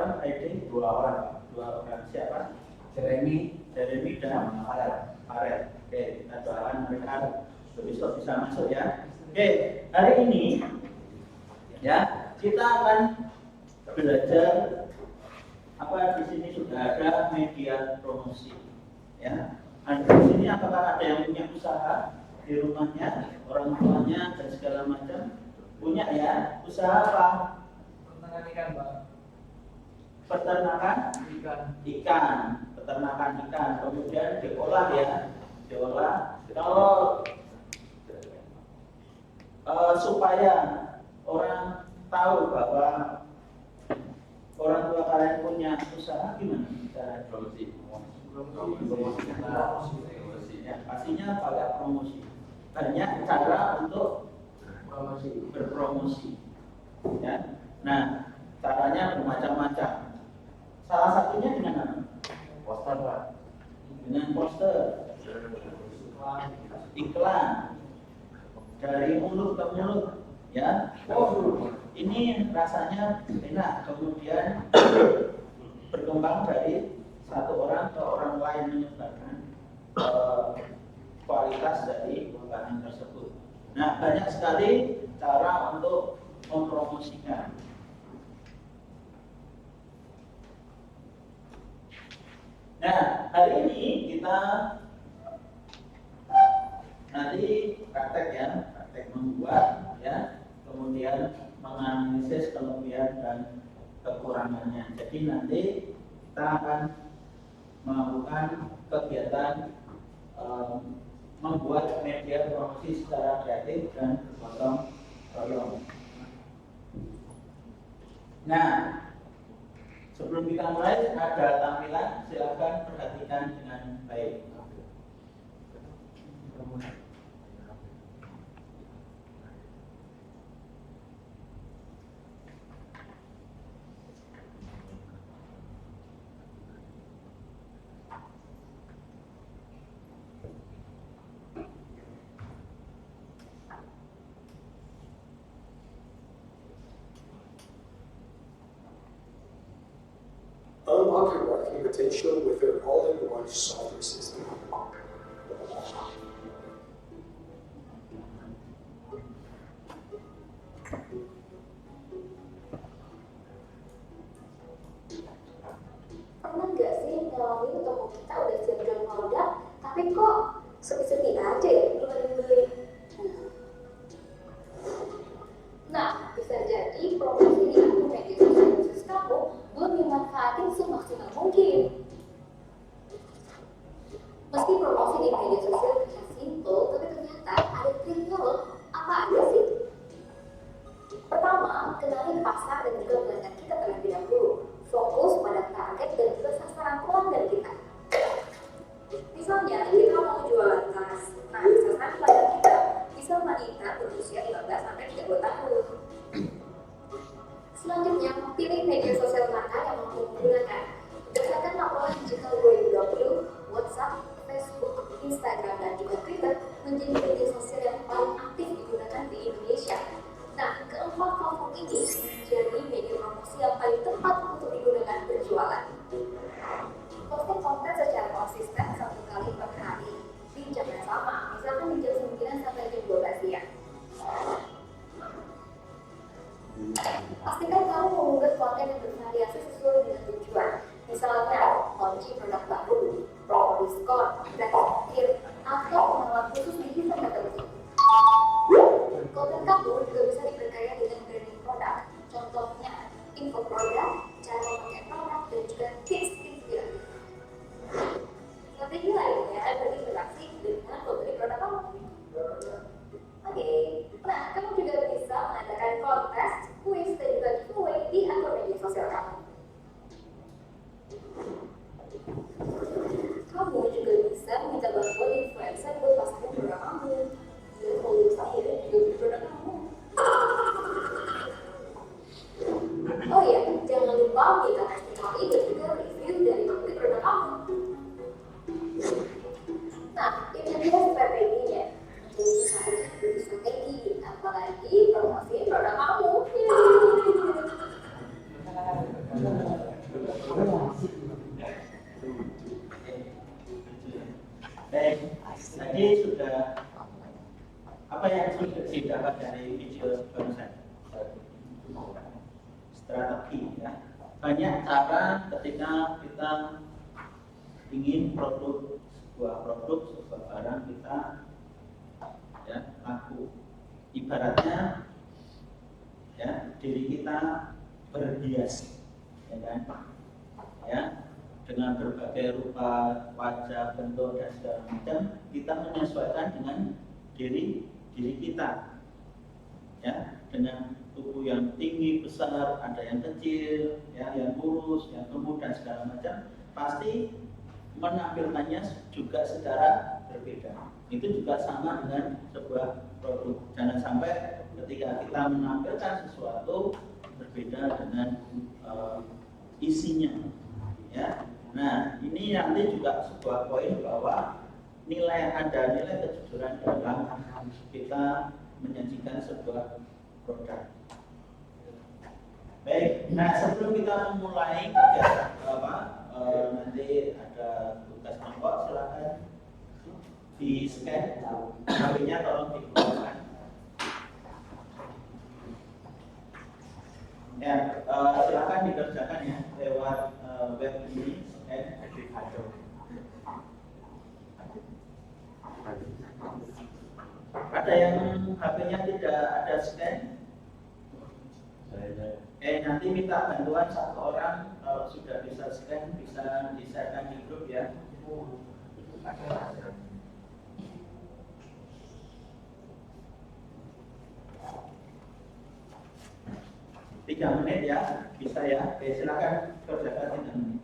orang ID, dua orang siapa? Jeremy dan Farel. Oke, kita doakan mereka besok bisa masuk ya. Oke, hari ini ya kita akan belajar apa di sini sudah ada media promosi ya. Di sini apakah ada yang punya usaha di rumahnya, orang tuanya dan segala macam punya ya? Usaha apa? Peternakan ikan, Pak. Peternakan ikan, kemudian diolah ya, kalau supaya orang tahu bahwa orang tua kalian punya usaha, gimana cara promosi? Ya, pastinya pakai promosi. Banyak cara untuk berpromosi. Ya. Nah, caranya bermacam-macam. Salah satunya dengan apa? Poster, Pak. Dengan poster, iklan dari mulut ke mulut, ya. Oh, ini rasanya enak. Kemudian berkembang dari satu orang ke orang lain menyebarkan kualitas dari makanan tersebut. Nah, banyak sekali cara untuk mempromosikan. Nah, hari ini kita nanti praktek membuat ya, kemudian menganalisis kelebihan dan kekurangannya. Jadi nanti kita akan melakukan kegiatan membuat media promosi secara kreatif dan gotong royong. Nah, sebelum kita mulai ada tampilan, silakan perhatikan dengan baik. Unlock your marketing potential with their all-in-one software system. Pernah nggak sih ngalamin toko kita udah siap jual produk, tapi kok sepi-sepi aja ya belum ada yang beli? Nah, bisa jadi promosi di akun media sosial khusus kamu belum dimanfaatin semaksimal mungkin. Meski promosi di media sosial terlihat simple, tapi ternyata ada triknya loh. Apa aja sih? Pertama, kenali pasar dan juga pelanggan kita terlebih dahulu. Fokus pada target dan juga sasaran pelanggan kita. Misalnya, kita mau jualan tas. Nah, sasaran pelanggan kita bisa wanita berusia 15-30 tahun. Selanjutnya, pilih media sosial mana yang mampu menggunakan. Berdasarkan laporan digital 2020, WhatsApp, Facebook, Instagram, dan juga Twitter menjadi media sosial yang paling aktif digunakan di Indonesia. Nah, keempat platform ini menjadi media promosi yang paling tepat untuk digunakan berjualan. Posting konten secara konsisten 1 kali per hari di jam yang sama, misalkan di jam 9 sampai jam 12 siang. Pastikan kamu mengunggah konten yang bervariasi sesuai dengan tujuan. Misalnya, launching produk baru, promo diskon, gratis ongkir, atau penawaran khusus di event tertentu. Konten kamu juga bisa diperkaya dengan branding produk. Contohnya, info produk, cara memakai produk, dan juga tips inspiratif. Strategi lainnya berinteraksi dengan pembeli produk kamu. Oke, nah kamu juga bisa mengadakan kontes, kuis, dan juga giveaway di akun media sosial kamu. Kamu juga bisa minta bantuan influencer buat pasarin produk kamu. Dan followers akhirnya juga beli produk kamu. strategi ya. Banyak cara ketika kita ingin sebuah barang kita ya laku. Ibaratnya ya diri kita berhias, ya kan? Ya, dengan berbagai rupa, wajah, bentuk dan segala macam, kita menyesuaikan dengan diri kita. Ya, dengan tubuh yang tinggi, besar, ada yang kecil, ya, yang kurus, yang gemuk dan segala macam, pasti menampilkannya juga secara berbeda. Itu juga sama dengan sebuah produk. Jangan sampai ketika kita menampilkan sesuatu berbeda dengan isinya. Ya. Nah, ini nanti juga sebuah poin bahwa ada nilai kejujuran dalam kita menyajikan sebuah produk. Baik, nah sebelum kita memulai kegiatan nanti ada tugas kelompok, silakan di scan HP-nya, tolong dikeluarkan. Ya, silakan dikerjakan ya lewat web ini, scan. Ada yang HP-nya tidak ada scan? Nanti minta bantuan satu orang, kalau sudah bisa scan bisa di-share di grup ya. 3 menit ya, bisa ya. Oke, silakan kerjakan 3 menit.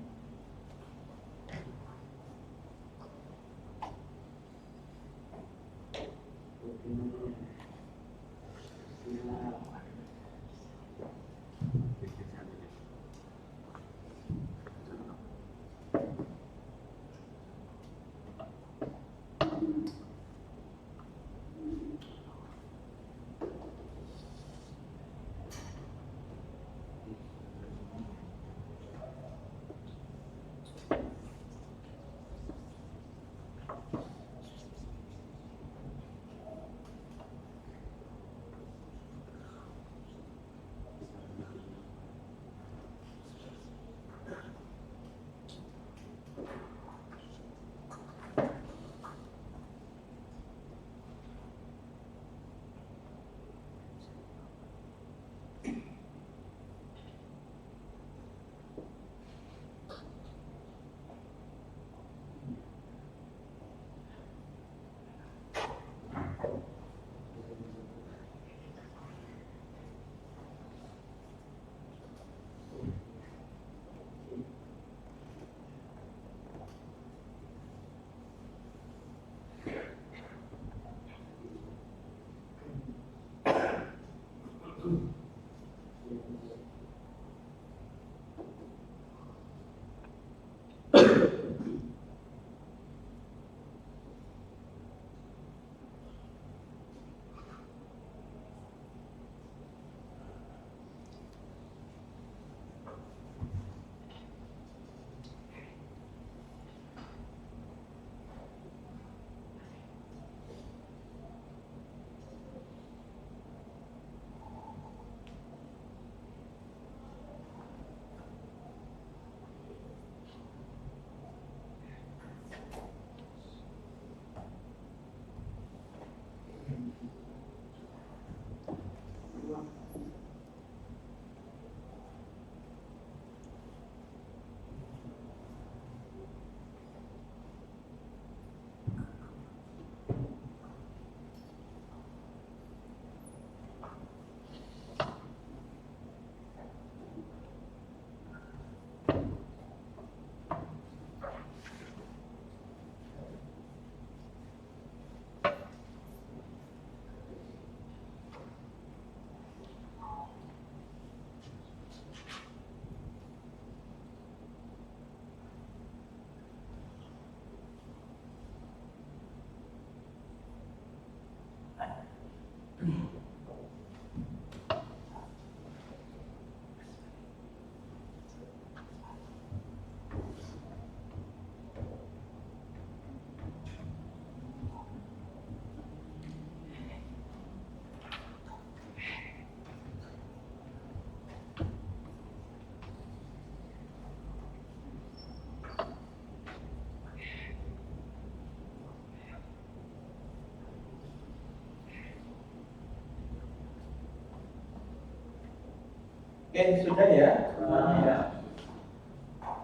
Oke, sudah ya semuanya ya.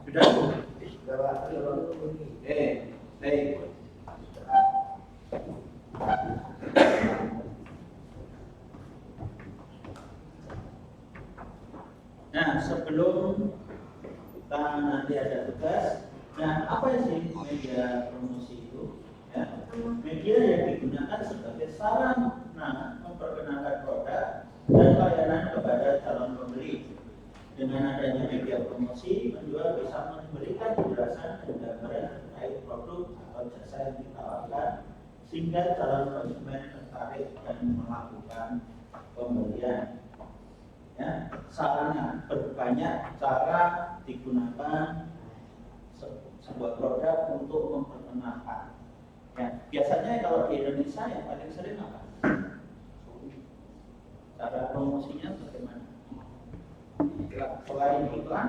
Sudah? Oke, baik. Nah, sebelum kita nanti ada tugas, nah apa sih media promosi itu? Ya, media yang digunakan sebagai sarana memperkenalkan produk dan layanan kepada calon pembeli. Dengan adanya media promosi, penjual bisa memberikan penjelasan dan gambaran terkait produk atau jasa yang ditawarkan, sehingga calon konsumen tertarik dan melakukan pembelian. Ya, sarana berbanyak cara digunakan sebuah produk untuk memperkenalkan. Ya, biasanya kalau di Indonesia yang paling sering apa? Cara promosinya bagaimana? Selain iklan,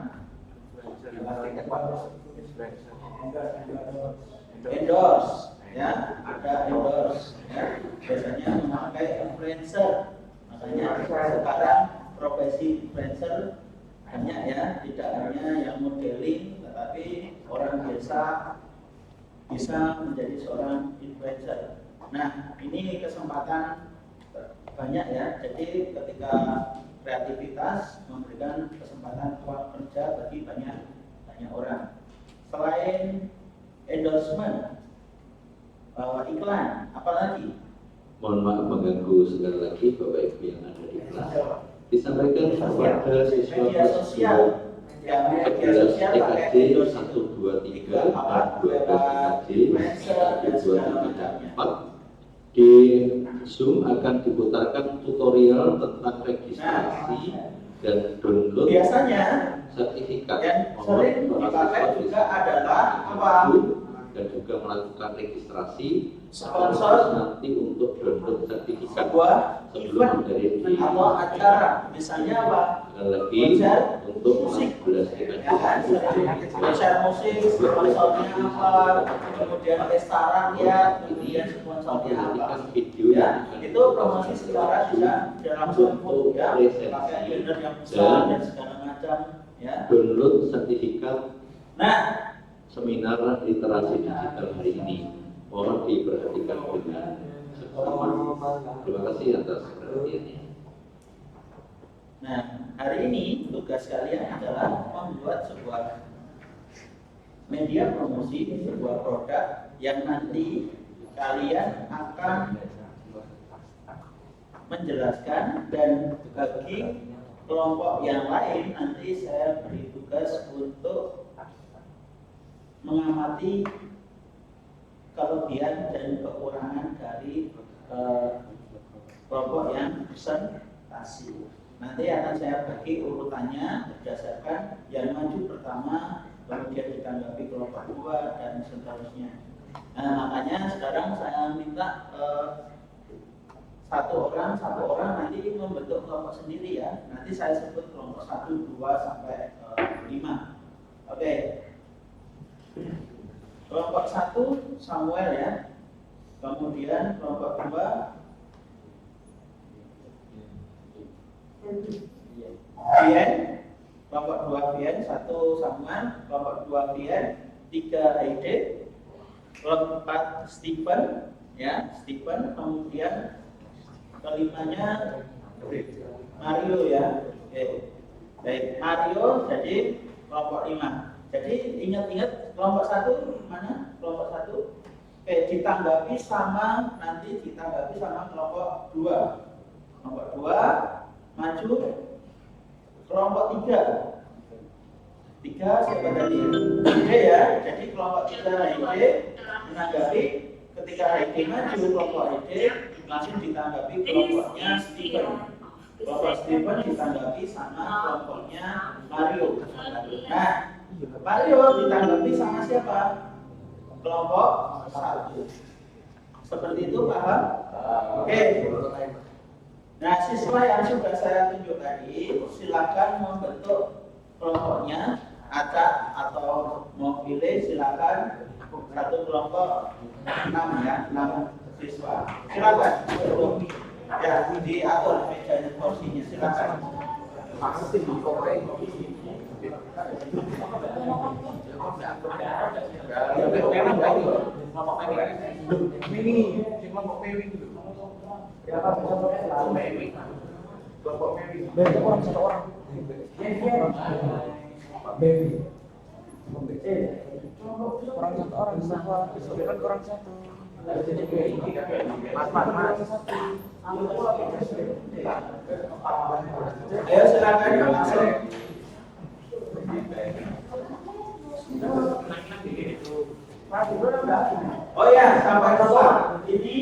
endorse, ya, ada endorse, ya, biasanya memakai influencer. Makanya sekarang profesi influencer banyak ya, tidak hanya yang modeling, tetapi orang biasa bisa menjadi seorang influencer. Nah, ini kesempatan banyak ya. Jadi ketika kreativitas memberikan kesempatan peluang kerja bagi banyak orang. Selain endorsement, iklan, apalagi? Mohon maaf mengganggu sekali lagi Bapak Ibu yang ada di kelas. Disampaikan kepada siswa media sosial. Ya, media 14 sosial TKJ 123 dan 12 TKJ 123 di Zoom akan diputarkan tutorial tentang registrasi dan download biasanya sertifikat. yang sering dipakai juga adalah apa? Dan juga melakukan registrasi Sponsor nanti untuk download sertifikat sebuah sebelum event materi atau acara, misalnya apa? lagi Konser untuk musik, 14 TKJ. ya kan? Konser musik, sponsornya apa? Kemudian pesta rakyat, kemudian sponsornya apa? Nantikan video Ya, yang itu promosi secara tidak langsung ya, pakai banner yang besar dan segala macam, ya. download sertifikat Nah, seminar literasi digital hari ini. Mohon diperhatikan dengan seksama. Terima kasih atas perhatiannya. Nah, hari ini tugas kalian adalah membuat sebuah media promosi, sebuah produk yang nanti kalian akan menjelaskan, dan bagi kelompok yang lain nanti saya beri tugas untuk mengamati kelebihan dan kekurangan dari kelompok yang presentasi. Nanti akan saya bagi urutannya berdasarkan yang maju pertama, kemudian ditanggapi kelompok kedua, dan seterusnya. Nah, makanya sekarang saya minta satu orang nanti membentuk kelompok sendiri ya. Nanti saya sebut kelompok 1, 2 sampai 5. Oke. Kelompok 1 Samuel ya. Kemudian kelompok 2 Vien. Kelompok 2 Vien, 1 Samuel, kelompok 2 Vien, 3 Heide, kelompok 4 Stephen ya, Stephen, kemudian kelimanya Mario ya. Oke. Baik, Mario jadi kelompok 5. Jadi ingat-ingat kelompok 1 mana? Kelompok 1. Oke, ditanggapi sama kelompok 2. Kelompok 2 maju kelompok 3. 3 siapa tadi? Ide ya. Jadi kelompok 3 Ide menanggapi, ketika Ide maju kelompok Ide langsung ditanggapi kelompoknya Stephen. Kelompok Stephen ditanggapi sama kelompoknya Mario. Nah, Mario ditanggapi sama siapa? Kelompok 1. Seperti itu, paham? Oke. Nah, siswa yang sudah saya tunjuk tadi, silakan membentuk kelompoknya, acak atau mau pilih silakan satu kelompok 6 ya, 6 siswa. Silakan. Ya, diatur mejanya, kursinya, silakan. Kurang satu orang. Kurang satu orang sama kan kurang satu. Ayo silakan langsung. Oh ya, sampai lupa. Ini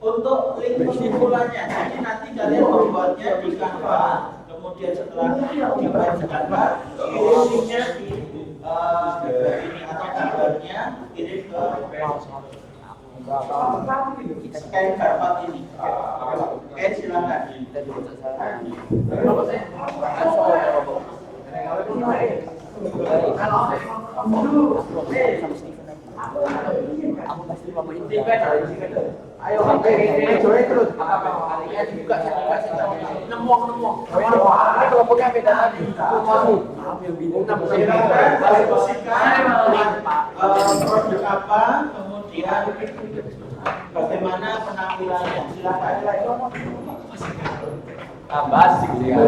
untuk link pengumpulannya. Jadi nanti kalian membuatnya di Canva. Kemudian setelah dibuat di Canva, kirim linknya di ini atau gambarnya kirim ke scan barcode ini. Oke, silakan. Ayo, terus. Nemu. Ini kelompoknya beda lagi. Silakan diskusikan produk apa, kemudian bagaimana penampilannya. Silakan. Tambah sih dia.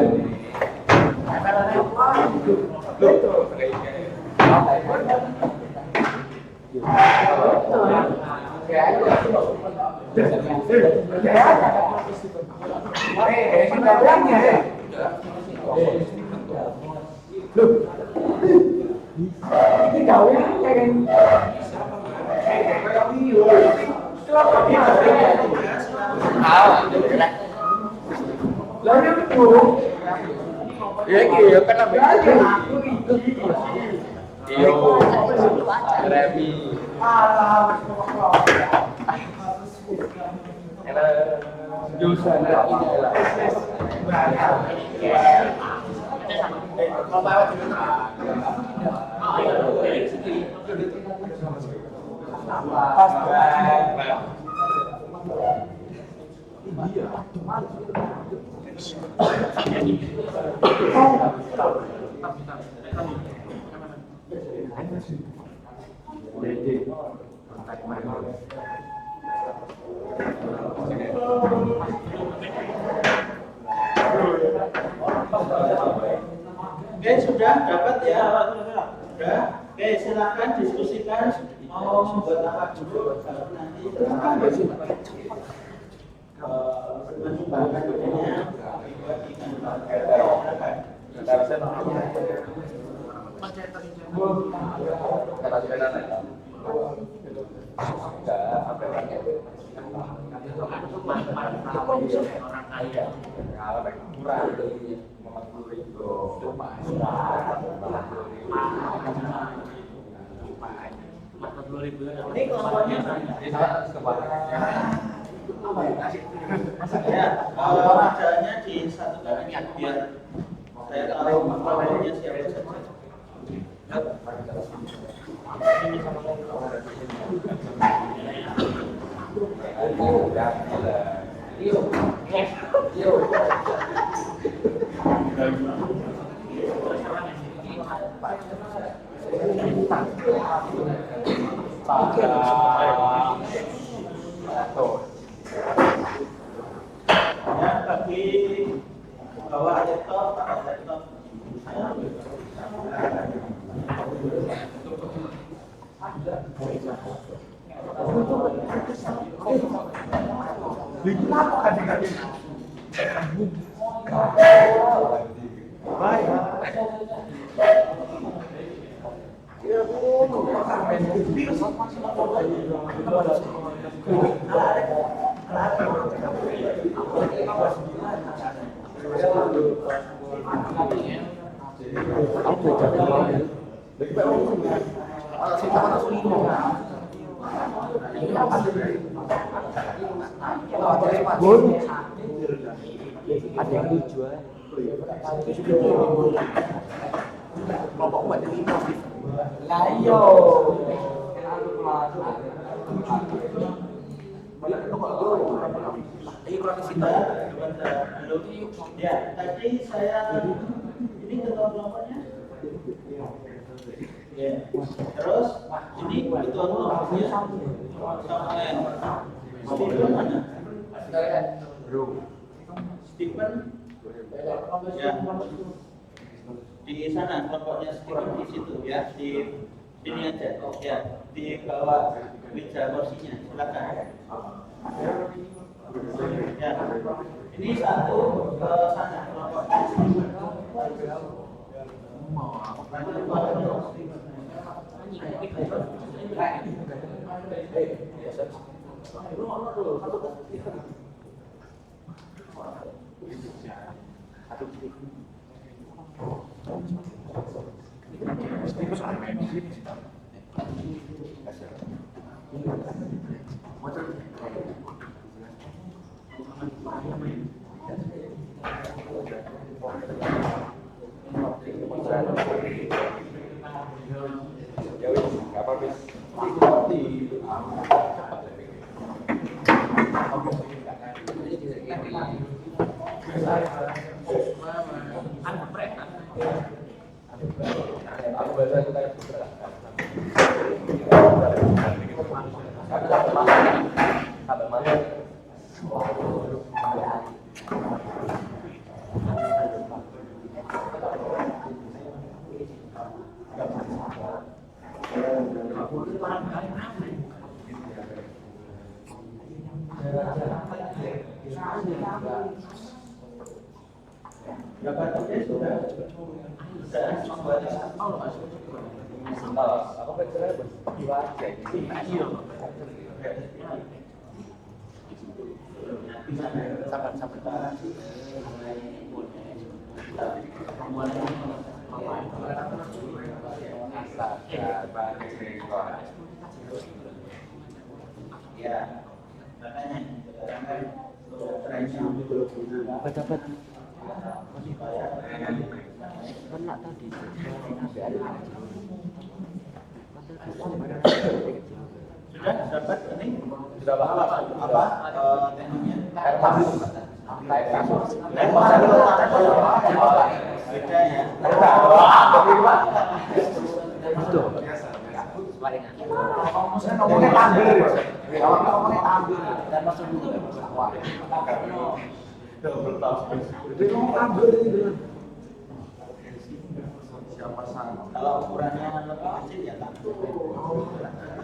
Oke, sudah dapat ya? Sudah. Oke, silakan diskusikan mau membuat apa dulu kalau nanti menyumbangkan idenya buat ikan bakar. Ini kelompoknya ya, masalahnya di satu kali biar saya tahu kelompoknya siapa saja. Ya, bagi bawa laptop atau laptop Ada yang dijual. Kelompok buat jadi lah yo. Ini kurang sih. belum Ya, tadi saya ini ketua kelompoknya. Ya. Terus ini ketua kelompoknya Samuel. Stephen mana? Stephen. Ya. Di sana kelompoknya Stephen di situ ya, di sini aja. Ya, di bawah meja kursinya. Silakan. Ya. Ini satu ke sana kelompoknya Stephen. Ya, makanya dapat kena tadi sudah dapat ini sudah apa tekniknya beda ya betul ngomongnya tampil kalau ngomongnya tampil dan masuk dulu itu ngomong tampil ini kalau ukurannya lebih kecil ya tampil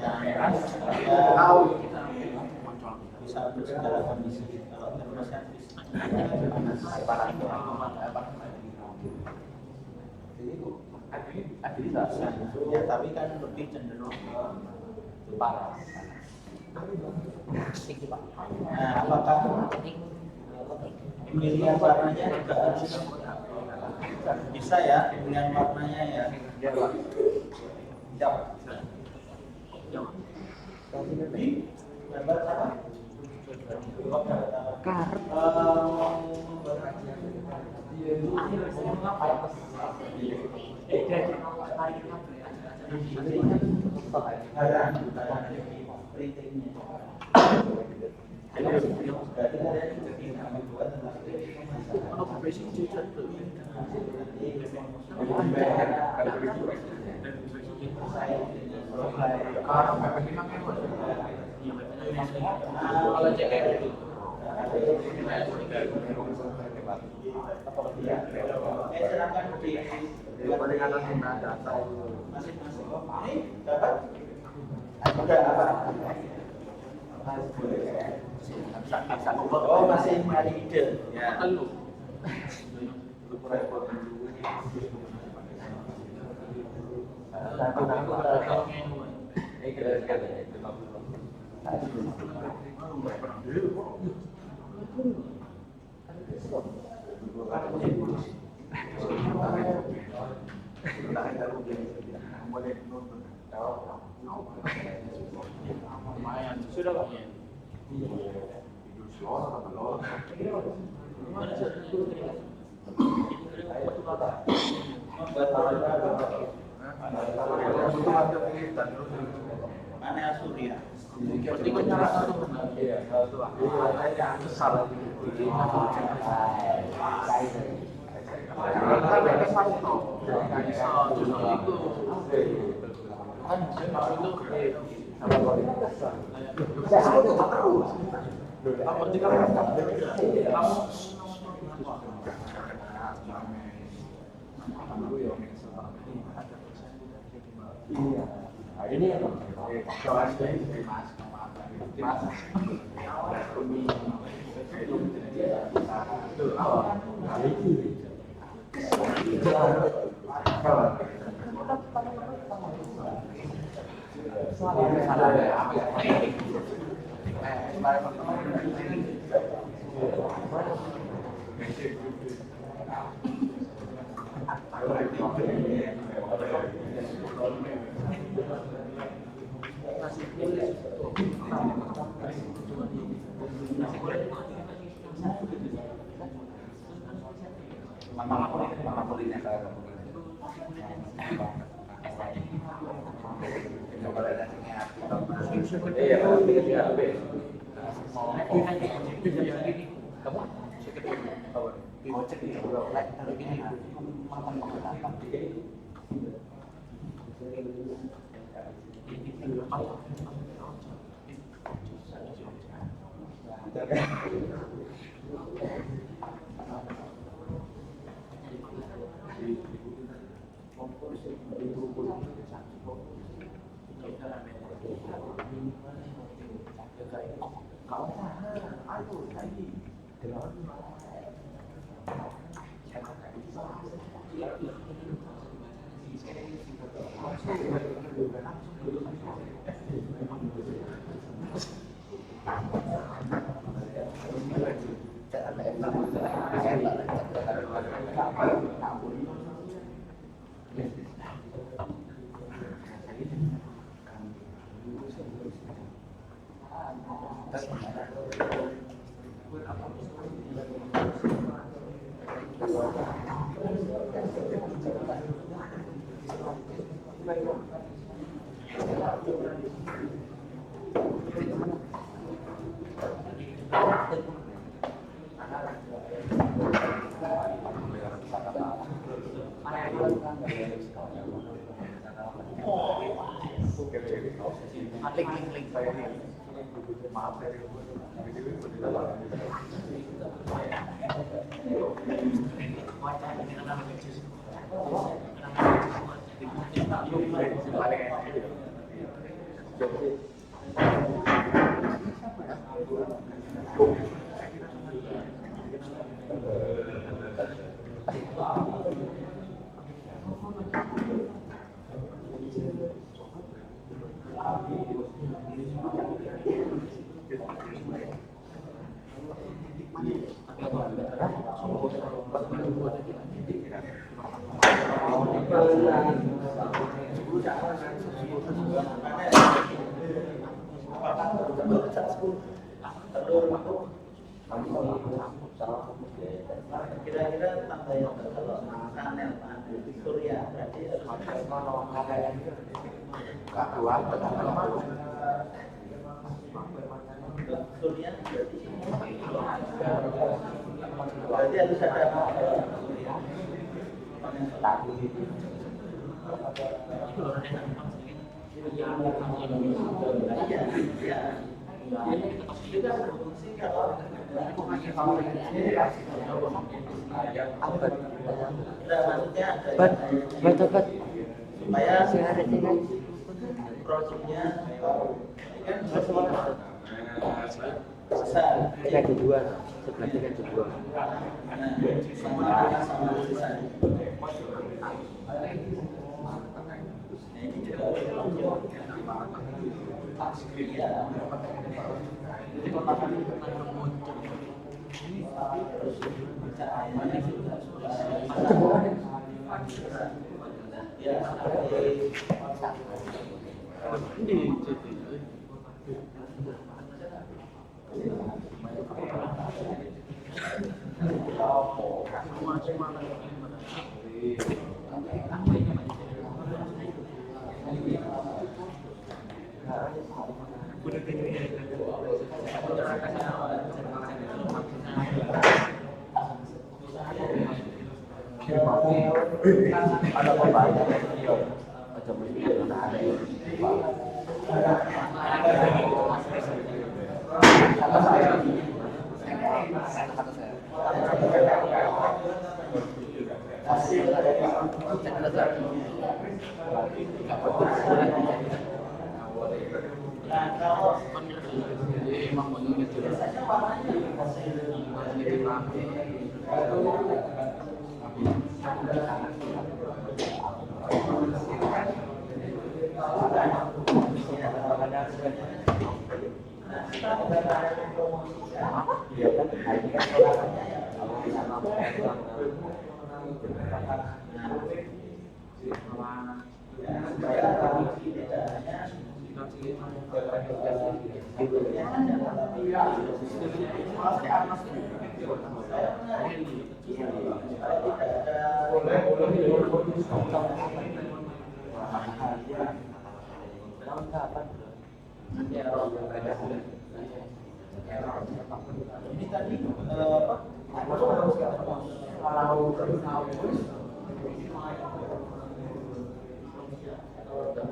yang tahu bisa untuk segala kondisi kalau termoservis ya tapi kan lebih cenderung ke panas. Nah, apakah pemilihan warnanya juga harus bisa ya pemilihan warnanya ya? Jawab. Gambar apa? Kalau cek itu silakan di masing-masing. Ini dapat? Sudah apa? Oh masih nyari ide. Ya. Sudah Pak. panel surya. Kira-kira tanda yang kalau panel surya berarti surya berarti harus ada supaya produknya kan besar. Ada dua, sebelahnya ada dua. Sama besar. Ini juga Ada pembaca video. Macam video ada yang ini tadi apa?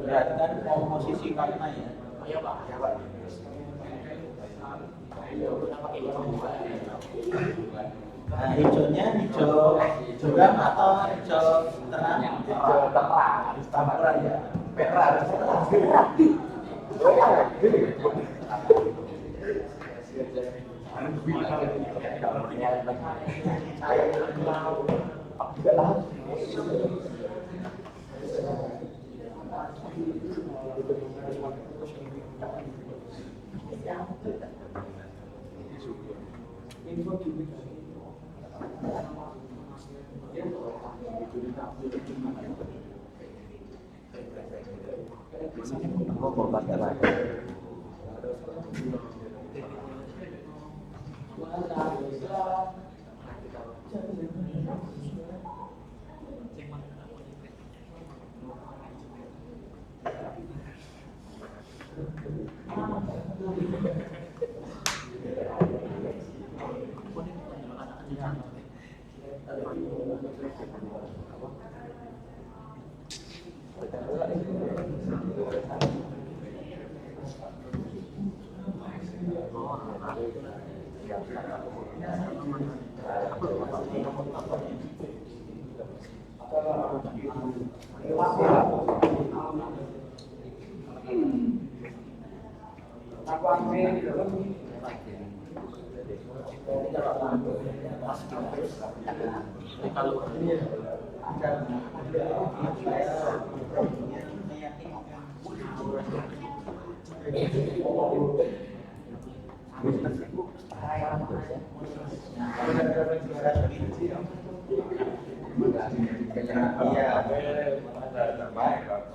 Ya, kan komposisi warna ya. Iya, Pak. Nah, hijaunya hijau curam atau hijau terang? hijau terang, Campuran ya. merah.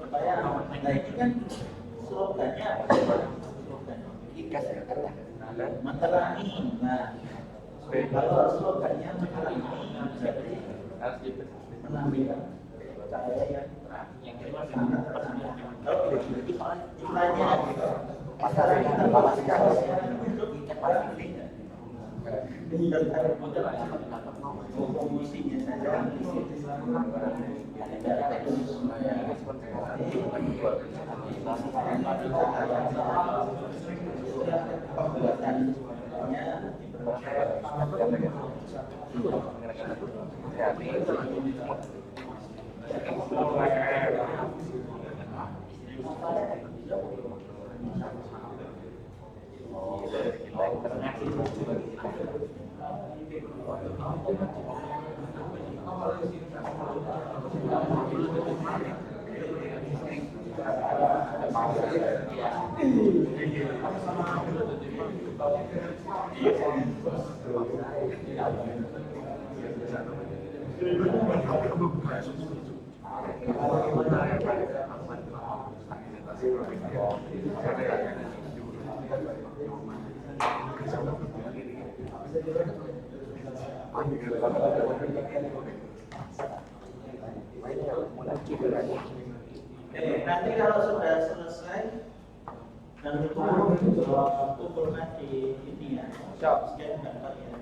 Supaya nah ini kan slogannya apa? Ikas ya kan? Menerangi. Nah, kalau slogannya menerangi berarti menambilkan cahaya yang terang. Kalau jumlahnya pasar kita pastikan untuk pasti komisinya saja Nanti kalau sudah selesai dan kumpulkan di ini ya. Sekian gambar ya.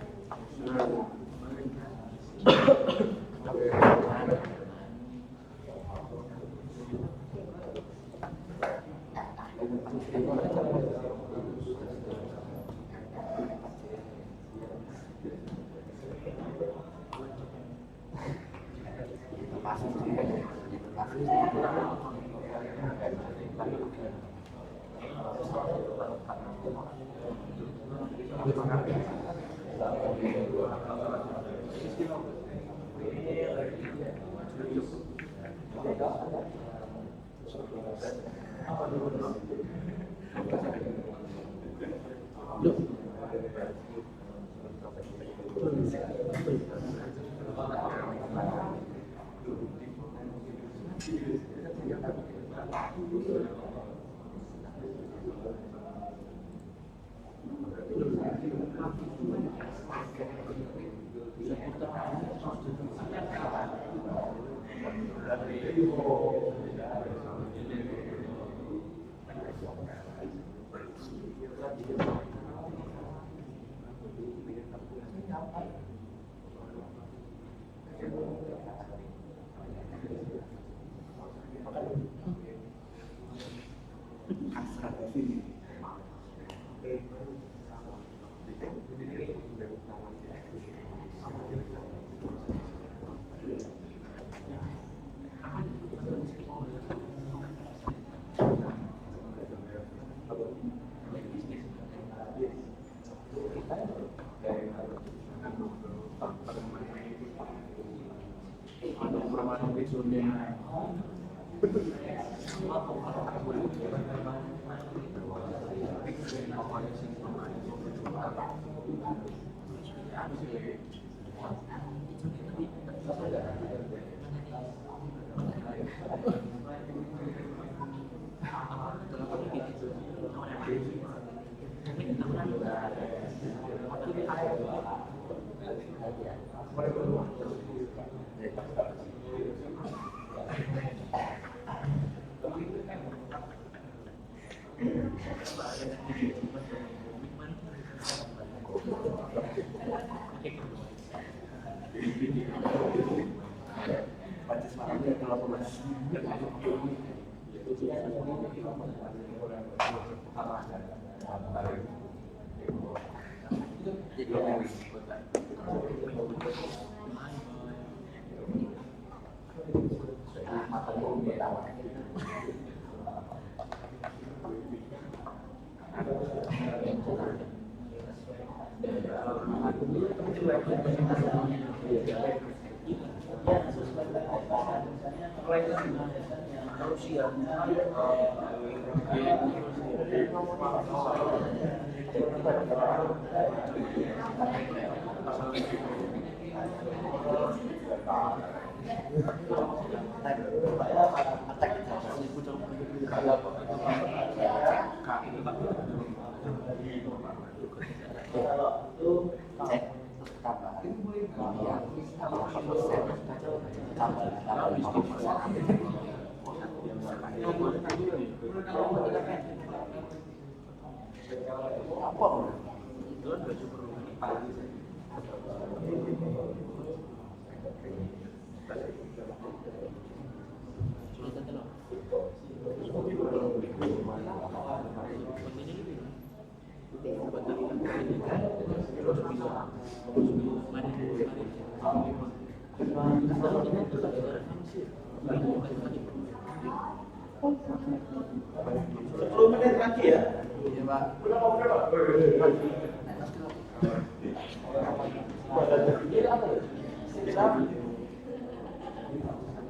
menit lagi ya. Iya, Pak.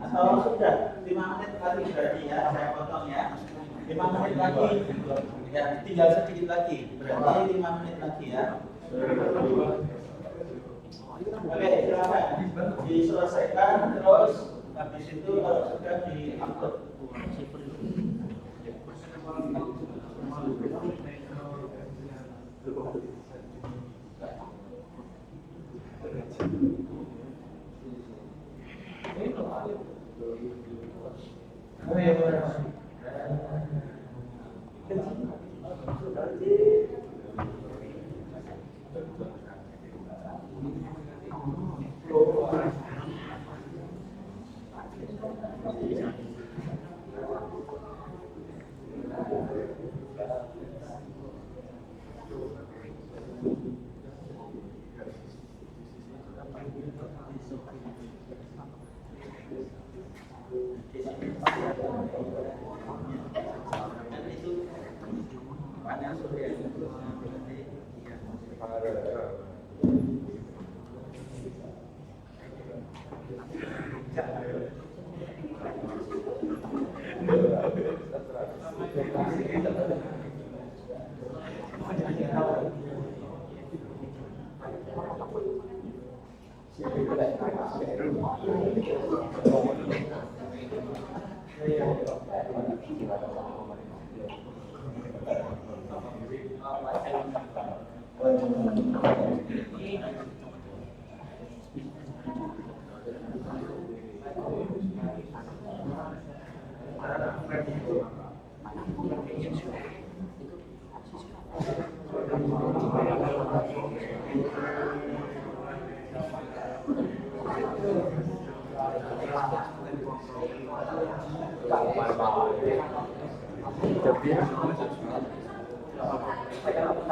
Atau sudah 5 menit lagi berarti ya, saya potong ya. 5 menit lagi, ya tinggal sedikit lagi, berarti 5 menit lagi ya. Oke, silakan diselesaikan, terus habis itu kalau sudah diangkut.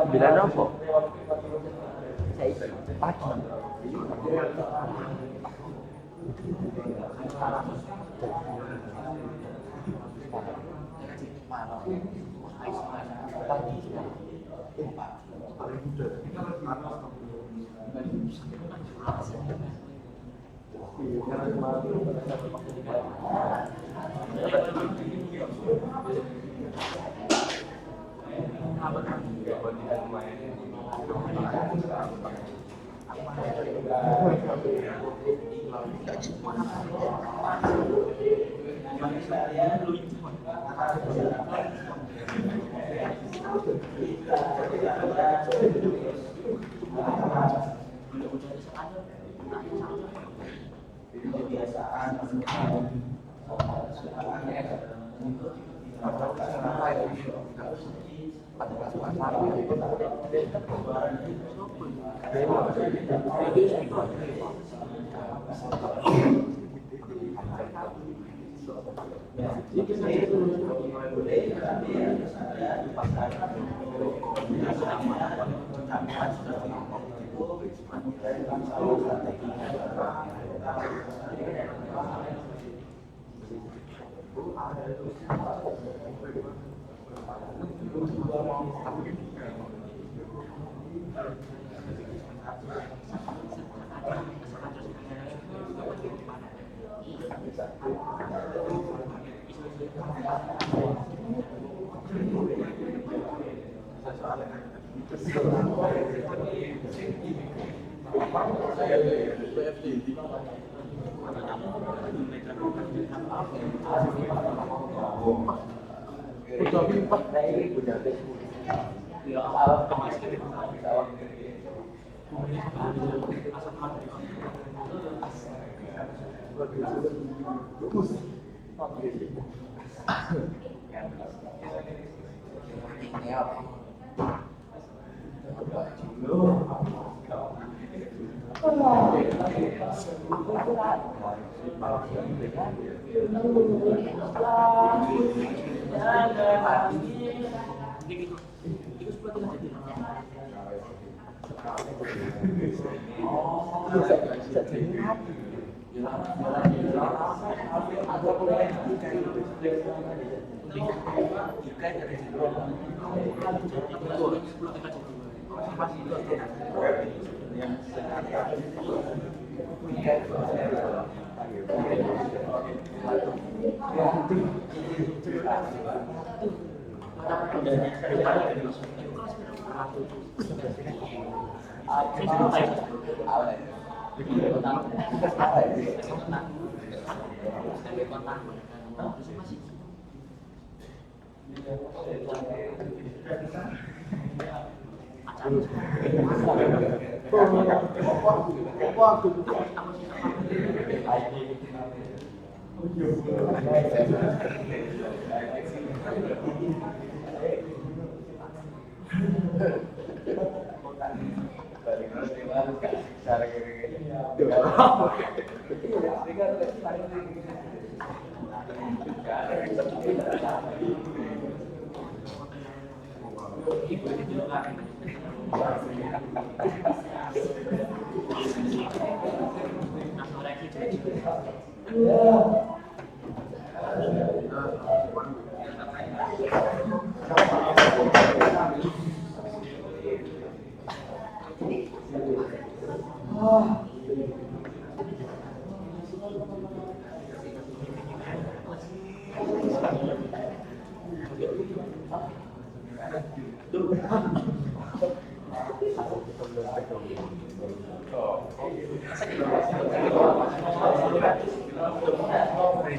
Ambilan apa? Pagi. Oke,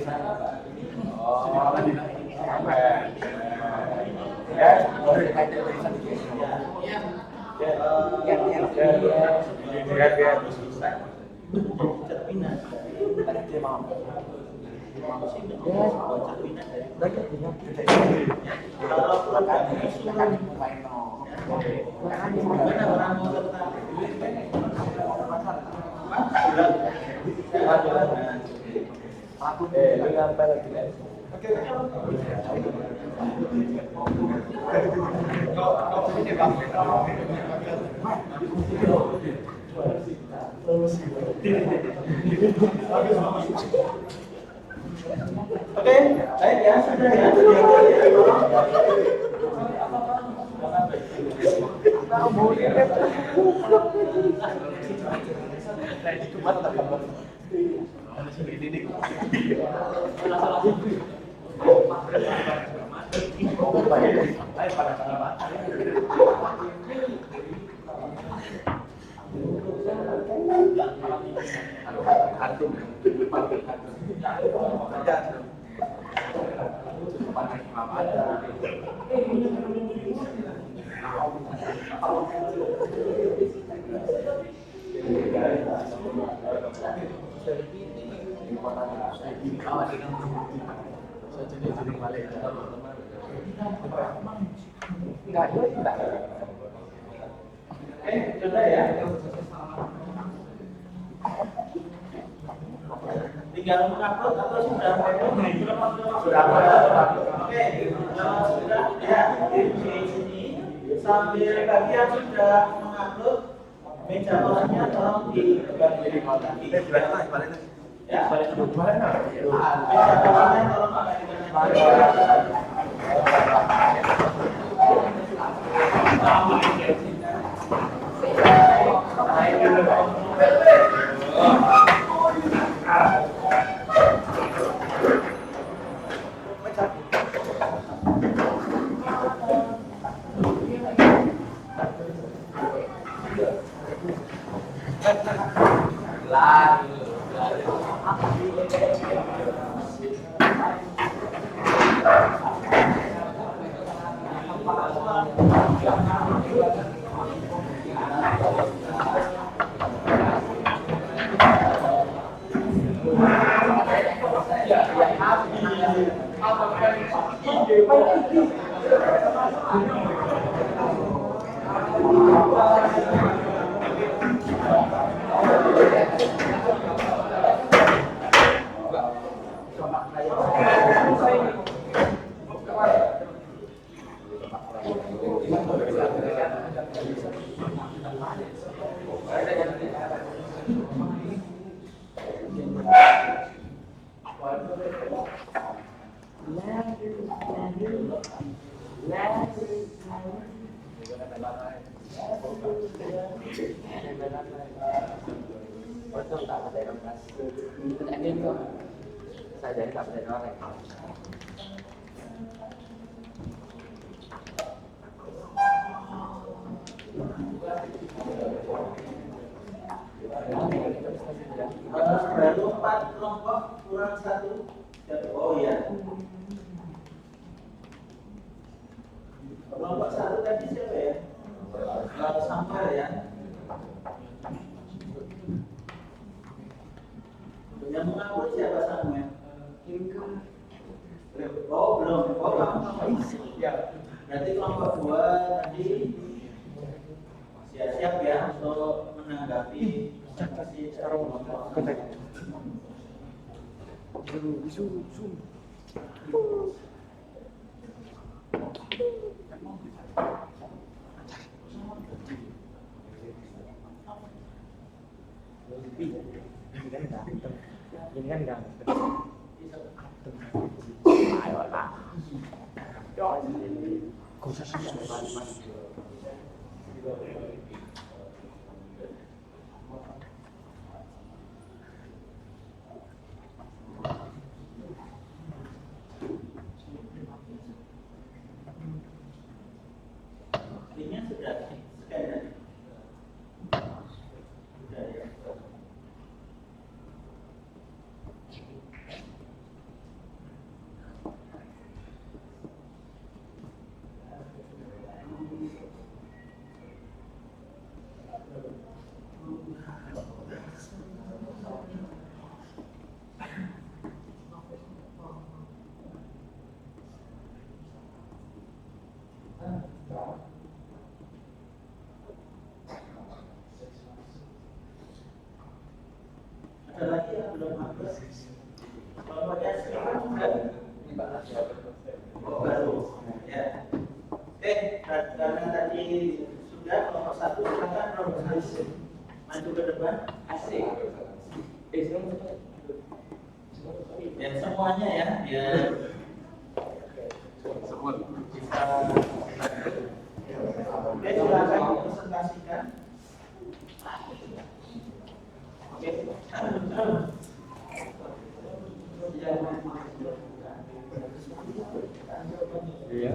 baik ya, sudah ya. Sudah ya. Tinggal mengupload atau sudah? Sudah. Oke, sudah ya. Di sini sambil kalian sudah mengupload meja malamnya tolong dibagi lagi. Ya, meja malamnya tolong baru 4 kelompok kurang 1. Oh iya. Kelompok 1 tadi siapa ya? Samuel ya. Yang mengawal siapa Samuel? Oh belum. Oh kamu. Ya. Berarti kelompok 2 tadi siap ya untuk menanggapi presentasi secara kelompok. Ini kan enggak. Ini sudah scan. Sudah ya. Kelompoknya sekarang sudah baru. Ya. Karena tadi sudah kelompok 1, silakan kelompok 1 maju ke depan. Asik. Ya semuanya ya, biar Semua. bisa. Oke, silakan presentasikan. Oke. Iya.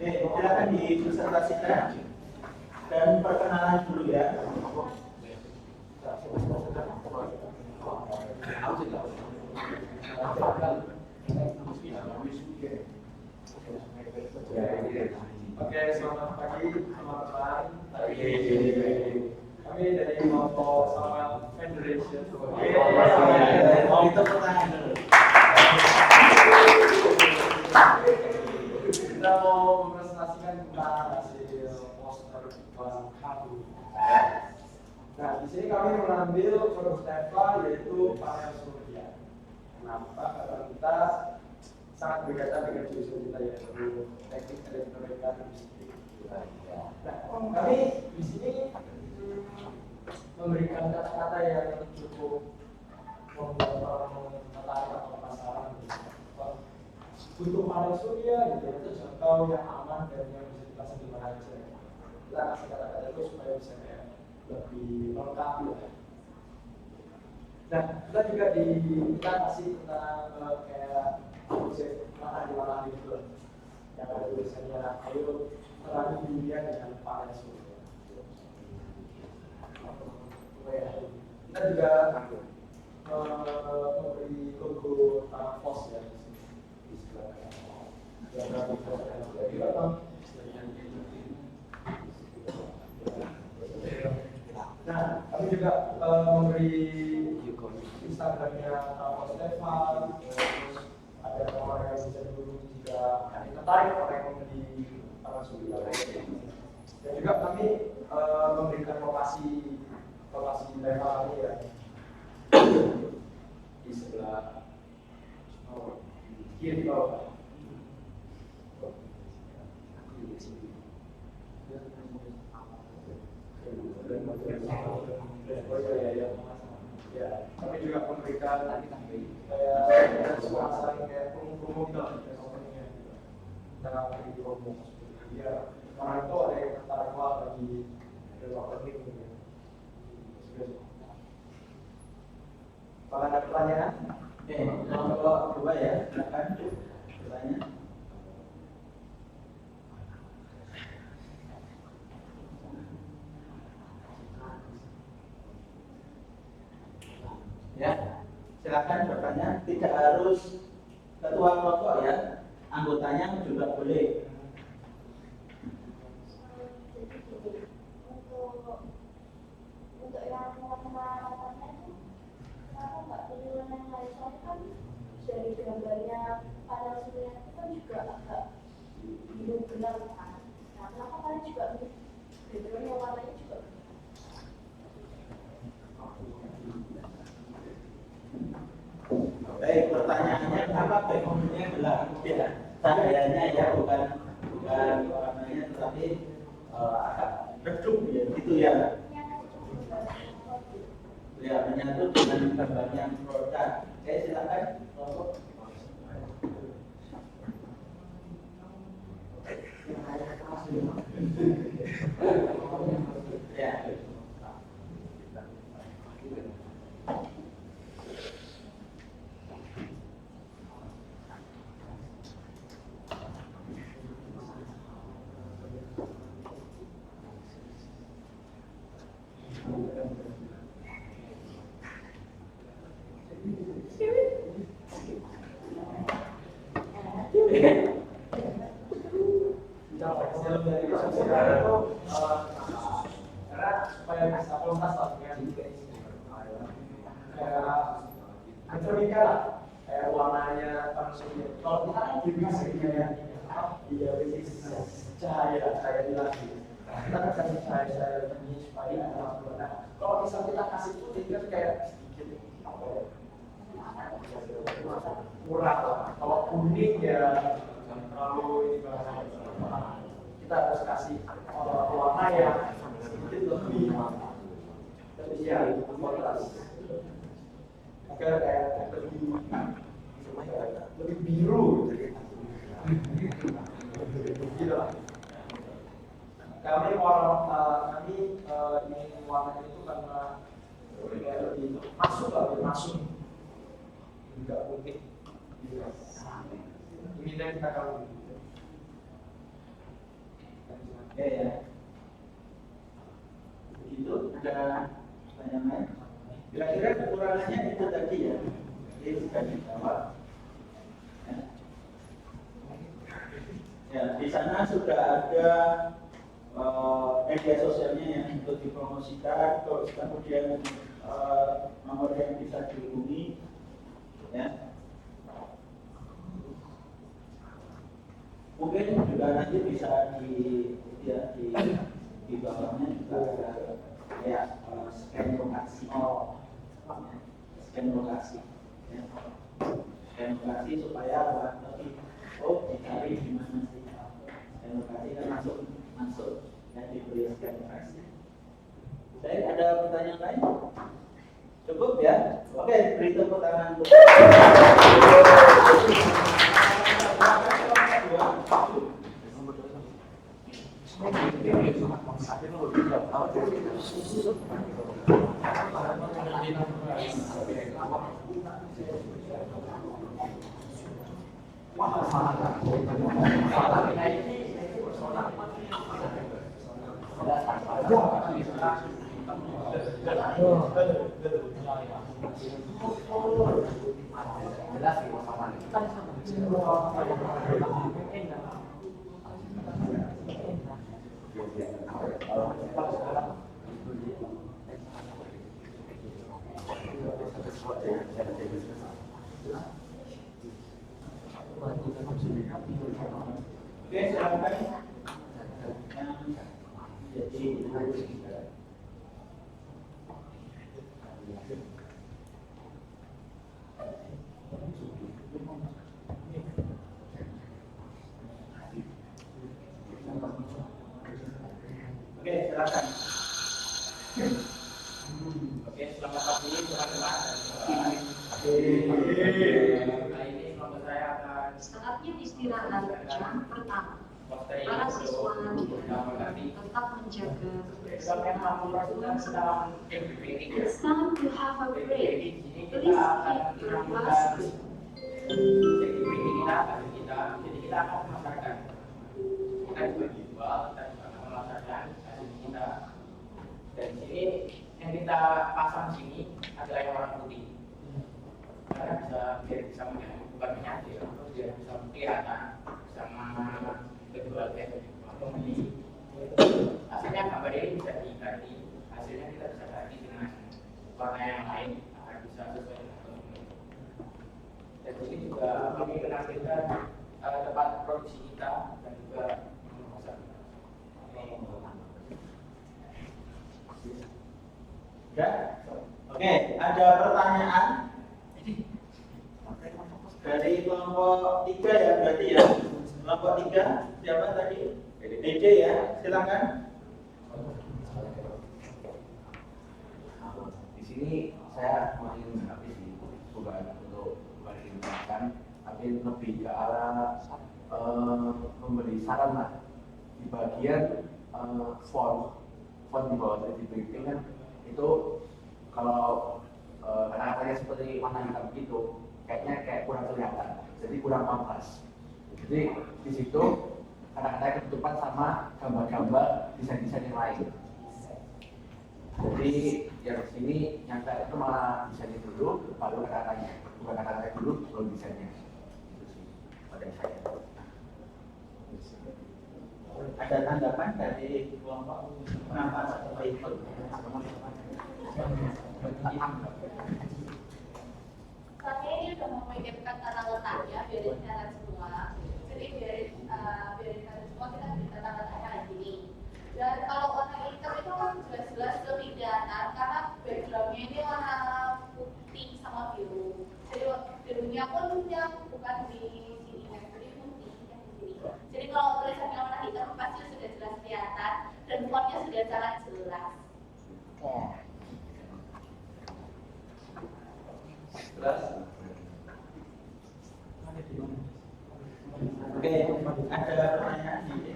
Oke, silakan dipresentasikan dan perkenalan dulu ya. Oke, selamat pagi teman-teman. Kami dari kelompok Salam Federation. Oh, itu pertanyaan dulu. Kita mau mempresentasikan tentang hasil poster kelas 1. Nah, di sini kami mengambil fokus tema yaitu panel surya. Kenapa? Karena kita sangat berkaitan dengan jurusan kita yaitu teknik elektronika dan listrik. Nah, kami di sini memberikan kata-kata yang cukup membuat orang tertarik atau penasaran. Butuh panel surya gitu, itu contoh yang aman dan yang bisa kita sambil aja. Kita kasih kata-kata itu supaya bisa kayak lebih lengkap ya. Nah, kita juga kita kasih tentang kayak konsep matahari gitu, yang ada tulisannya ayo terangi dunia dengan panel surya. Kita juga memberi logo pos ya. Nah, kami juga memberi Instagramnya Pos Stefan, terus ada orang yang bisa dulu jika tertarik orang yang membeli panel surya. Dan juga kami memberikan lokasi level ini ya di sebelah kiri bawah. Ya, kami juga memberikan kayak suasana kayak promo gitu company-nya. Kita beri promo ya. Orang itu ada yang tertarik bagi learning gitu. Apakah ada pertanyaan? Oke, nomor 2 ya, silakan bertanya. Ya, silakan bertanya. Tidak harus ketua kelompok ya, anggotanya juga boleh. Untuk yang warna-warnanya itu kenapa nggak pilih warna yang lain? Soalnya kan dari gambarnya panel surya itu kan juga agak biru gelap kan. Nah, kenapa kalian juga backgroundnya warnanya juga? Baik, pertanyaannya kenapa backgroundnya gelap? Ya, cahayanya ya bukan warnanya, tetapi agak redup ya, gitu ya. Ya, menyatu dengan gambarnya produk. Oke, silakan. Ya. boneka lah, kayak warnanya manusia. Kalau kita kan bebas kayak dia cahaya ilahi. Kita kan kasih cahaya ini supaya ada warna. Kalau misal kita kasih putih kan kayak sedikit apa ya? Murah lah. Kalau kuning ya terlalu ini bahasanya. Kita harus kasih warna yang sedikit lebih ya kontras agar kayak lebih biru gitu lah. Kami ingin warna itu karena lebih masuk lah, lebih masuk juga putih. Ini yang kita kalau Oke ya. Begitu ada pertanyaan lain. Kira-kira kekurangannya itu tadi ya. Ini sudah dijawab. Ya, di sana sudah ada media sosialnya yang untuk dipromosikan, terus kemudian nomor yang bisa dihubungi, ya. Mungkin juga nanti bisa di bawahnya juga ada ya scan lokasi, scan lokasi, ya. Scan lokasi supaya lebih dicari di mana sih. Scan lokasi kan masuk dan diberi scan lokasi. Baik, ada pertanyaan lain? Cukup ya? Oke, beri tepuk tangan untuk Oke, silakan. Oke, silakan. Oke, selamat pagi teman-teman. Nah, ini kelompok saya akan Saatnya istirahat jam pertama. Para siswa tetap menjaga kebersihan. It's time to have a break. Please keep your mask. Jadi kita akan memasarkan. Kita juga jual, kita juga akan memasarkan hasil kita. Dan di sini yang kita pasang di sini adalah yang warna putih. Karena bisa bukan menyatu, terus dia bisa kelihatan sama kedua pembeli. Hasilnya gambar ini bisa diganti, hasilnya kita bisa ganti dengan warna yang lain agar bisa sesuai dengan konsumen. Dan di sini juga kami menampilkan tempat produksi kita dan juga pasar. Ya, oke. Ada pertanyaan dari kelompok 3 ya berarti ya. Kelompok 3 siapa tadi? DJ ya, silakan. Di sini saya masih menanggapi sih, bukan diingatkan, tapi lebih ke arah memberi saran lah di bagian font di bawah 3D printing kan itu kalau kata-katanya seperti warna hitam gitu kayaknya kayak kurang kelihatan, jadi kurang kontras. Jadi di situ kata-katanya ketutupan sama gambar-gambar desain-desain yang lain. Jadi yang sini yang saya itu malah desainnya dulu, baru kata-katanya, bukan kata-katanya dulu, baru desainnya. Itu sih pada saya. Ada tanggapan dari kelompok kenapa seperti itu? Oke, sudah memikirkan tata letaknya, biarin jalan semua. Jadi biarin jalan semua, kita bisa tata letaknya kayak gini. Dan kalau warna hitam itu kan jelas-jelas lebih kelihatan karena backgroundnya ini warna putih sama biru. Jadi birunya pun yang bukan di sini, jadi putih yang di sini. Jadi kalau tulisannya warna hitam pasti sudah jelas kelihatan dan fontnya sudah sangat jelas. Jelas? Oke, ada pertanyaan di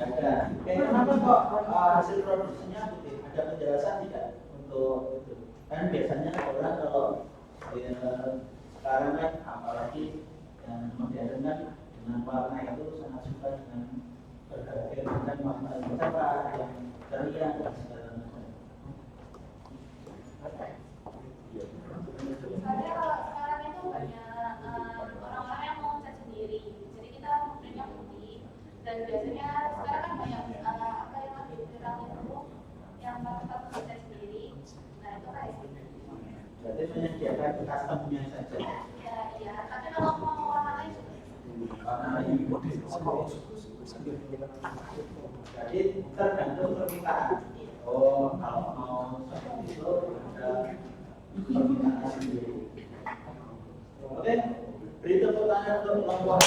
ada. Kenapa kok hasil produksinya putih? Ada penjelasan tidak untuk itu? Kan biasanya orang kalau sekarang kan apalagi yang modern kan dengan warna itu sangat suka dengan berbagai macam warna yang cerah, yang ceria dan segala macam. Soalnya kalau sekarang itu banyak orang-orang yang mau cat sendiri, jadi kita punya putih. Dan biasanya sekarang kan banyak apa yang lagi viral itu yang pakai cat sendiri. Nah itu kayak gitu. Berarti menyediakan customnya saja. Ya iya. Tapi kalau mau warna lain Warna lain. Jadi tergantung permintaan. Oh, kalau mau seperti itu ada permintaan sendiri. Oke, beri tepuk tangan untuk kelompok.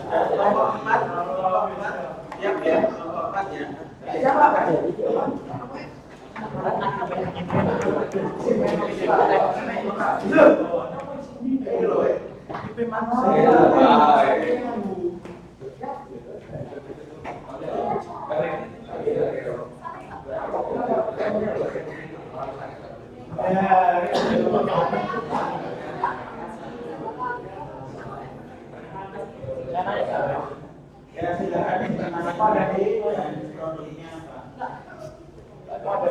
Kelompok 4, siap ya, kelompok 4 ya. Siapa Pak? Ya silakan apa dari dan kronologinya apa? Selamat